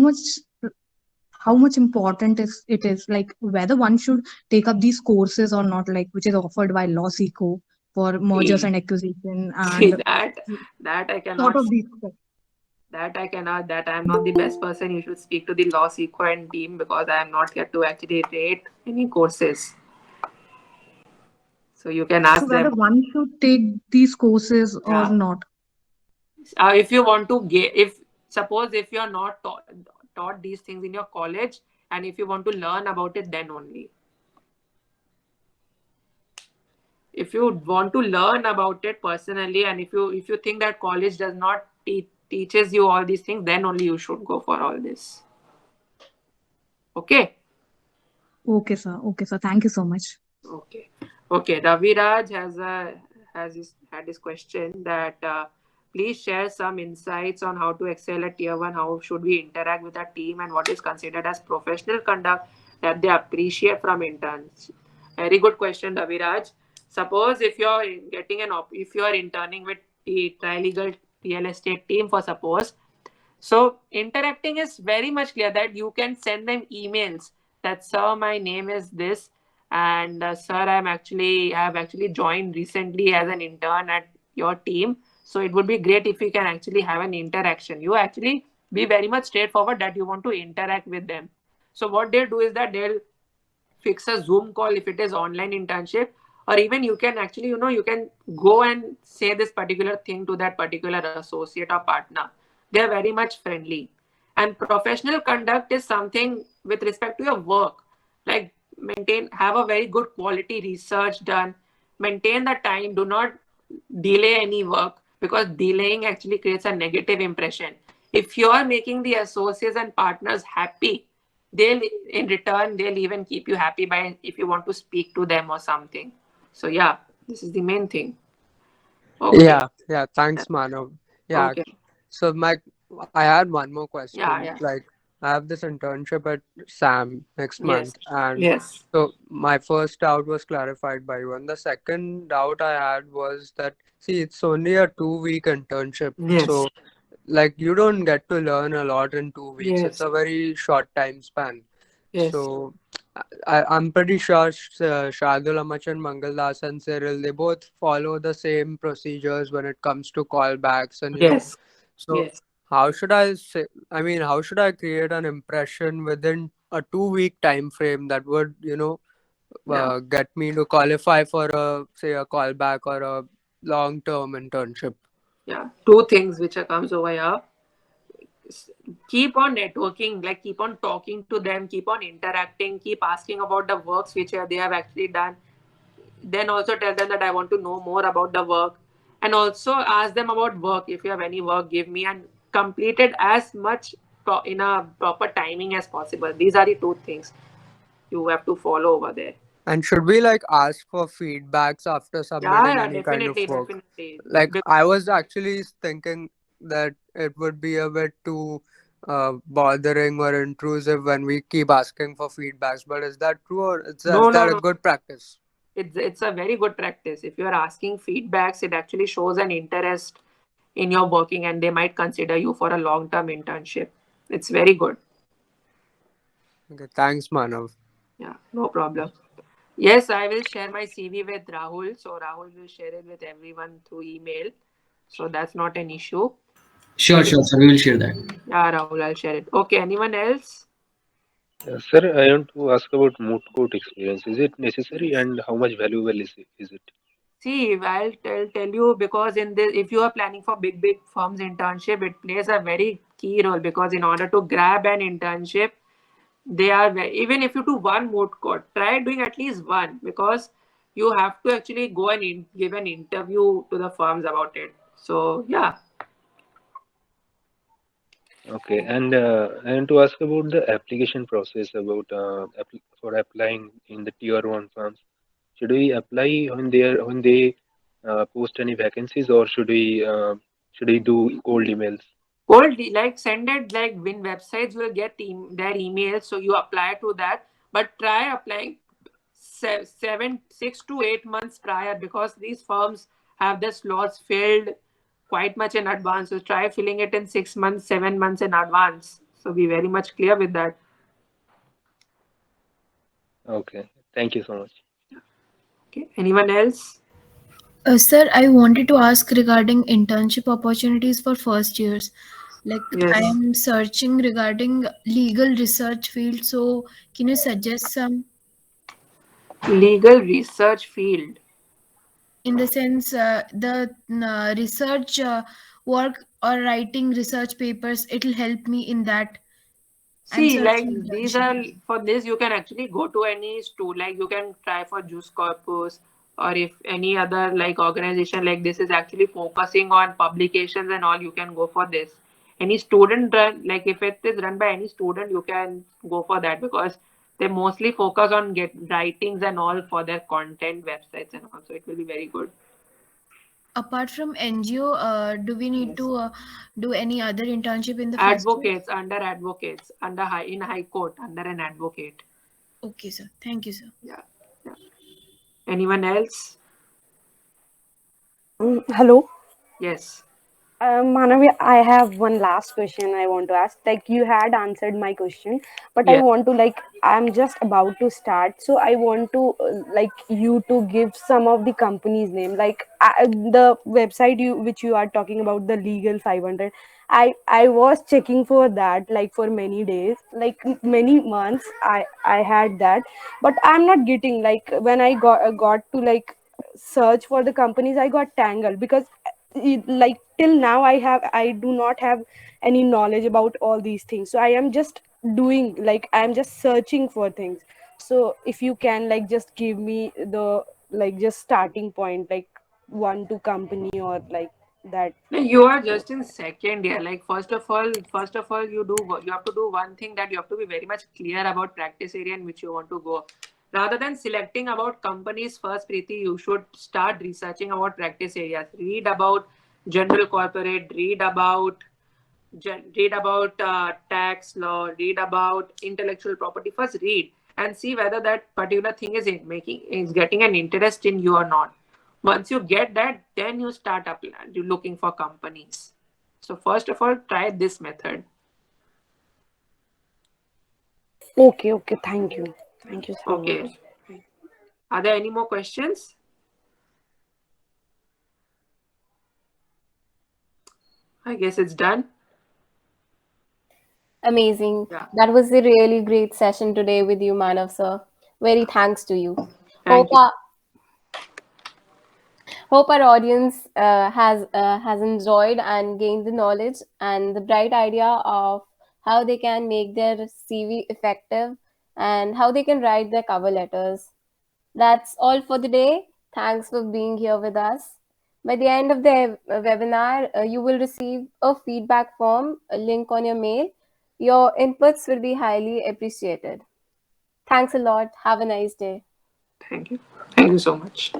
much important is it is like whether one should take up these courses or not, like which is offered by Law Seco for mergers See, and acquisition see and that I sort cannot of these. that I cannot that I'm not the best person. You should speak to the law sequo and team, because I am not here to actually rate any courses. So you can So ask whether them. one should take these courses or Yeah. not. If you want to get, if suppose if you are not taught these things in your college, and if you want to learn about it, then only. If you want to learn about it personally, and if you think that college does not teaches you all these things, then only you should go for all this. Okay. Okay, sir. Okay, sir. Thank you so much. Okay. Okay. Ravi Raj had this question that please share some insights on how to excel at tier one. How should we interact with our team, and what is considered as professional conduct that they appreciate from interns? Very good question, Ravi Raj. Suppose if you're if you're interning with the trilegal real estate team, for suppose, so interacting is very much clear that you can send them emails that, sir, my name is this, And sir, I have actually joined recently as an intern at your team. So it would be great if we can actually have an interaction. You actually be very much straightforward that you want to interact with them. So what they'll do is that they'll fix a Zoom call if it is online internship, or even you can actually, you can go and say this particular thing to that particular associate or partner. They are very much friendly. And professional conduct is something with respect to your work. Like have a very good quality research done, maintain the time, do not delay any work because delaying actually creates a negative impression. If you are making the associates and partners happy, they'll in return they'll even keep you happy by if you want to speak to them or something. So yeah, this is the main thing. Okay. Yeah, yeah, thanks, Manav. Yeah, Okay. so I had one more Yeah, question. yeah. Like, I have this internship at SAM next Yes. month, and Yes. so my first doubt was clarified by you, and the second doubt I had was that, see, it's only a 2 week internship, Yes. so like you don't get to learn a lot in 2 weeks. It's Yes. a very short time span. Yes. So I'm pretty sure Shardul Amach and Mangaldas and Cyril, they both follow the same procedures when it comes to callbacks, and Yes. so Yes. how should I say, I mean, how should I create an impression within a 2 week time frame that would, Yeah. get me to qualify for a, say, a callback or a long term internship? Yeah. Two things which are comes over here. Keep on networking, like keep on talking to them, keep on interacting, keep asking about the works which they have actually done. Then also tell them that I want to know more about the work, and also ask them about work. If you have any work, give me, and complete it as much in a proper timing as possible. These are the two things you have to follow over there. And should we like ask for feedbacks after Yeah, submitting yeah, any kind of definitely, work? definitely. Like I was actually thinking that it would be a bit too bothering or intrusive when we keep asking for feedbacks. But is that true, or is No, no, that a no. good practice? It's a very good practice. If you are asking feedbacks, it actually shows an interest in your working, and they might consider you for a long term internship. It's very good. Okay, thanks, Manav. Yeah, no problem. Yes, I will share my CV with Rahul. So Rahul will share it with everyone through email. So that's not an issue. Sure, Any, sure, sir. We will share that. yeah, Rahul, I'll share it. Okay, anyone else? Sir, I want to ask about moot court experience. Is it necessary and how much valuable is it? See, I'll tell you because in this, if you are planning for big firms internship, it plays a very key role because in order to grab an internship, even if you do one moot court, try doing at least one because you have to actually go and give an interview to the firms about it. So yeah. Okay, and I want to ask about the application process about for applying in the tier one firms. Should we apply when they post any vacancies, or should we do cold emails? Cold, like send it like when websites will get their emails, so you apply to that. But try applying 6 to 8 months prior because these firms have their slots filled quite much in advance. So try filling it in 6 months, 7 months in advance. So be very much clear with that. Okay, thank you so much. Okay. Anyone else? Sir, I wanted to ask regarding internship opportunities for first years. Like, I Yes. am searching regarding legal research field. So, can you suggest some Legal research field. in the sense the research work or writing research papers? It'll help me in that. I'm See, like searching these internship. are for this you can actually go to any school, like you can try for Juice Corpus, or if any other like organization like this is actually focusing on publications and all, you can go for this. Any student run, like if it is run by any student, you can go for that because they mostly focus on get writings and all for their content websites and also it will be very good. Apart from NGO, do we need Yes. to do any other internship in the first year? Advocates, under high court, under an advocate. Okay, sir. Thank you, sir. Yeah. Yeah. Anyone else? Hello. Yes. Manavi, I have one last question I want to ask. Like you had answered my question, but I Yeah. want to like I'm just about to start, so I want to like you to give some of the company's name, like the website you which you are talking about, the Legal 500. I was checking for that like for many days, like many months. I had that, but I'm not getting like when I got to like search for the companies, I got tangled because like till now I do not have any knowledge about all these things, so I am just doing like I am just searching for things. So if you can like just give me the like just starting point, like one to company or like that. No, you are just in second year. Like first of all, you have to do one thing, that you have to be very much clear about practice area in which you want to go. Rather than selecting about companies first, Preeti, you should start researching about practice areas. Read about general corporate. Read about tax law. Read about intellectual property. First, read and see whether that particular thing is getting an interest in you or not. Once you get that, then you start applying, you looking for companies. So first of all, try this method. Okay, okay, thank you so much. Okay. Are there any more questions? I guess it's done. Amazing. Yeah. That was a really great session today with you, Manav sir. Very thanks to you. Hope Thank you. our, hope our audience has enjoyed and gained the knowledge and the bright idea of how they can make their CV effective and how they can write their cover letters. That's all for the day. Thanks for being here with us. By the end of the webinar, you will receive a feedback form, a link on your mail. Your inputs will be highly appreciated. Thanks a lot. Have a nice day. Thank you. Thank you so much.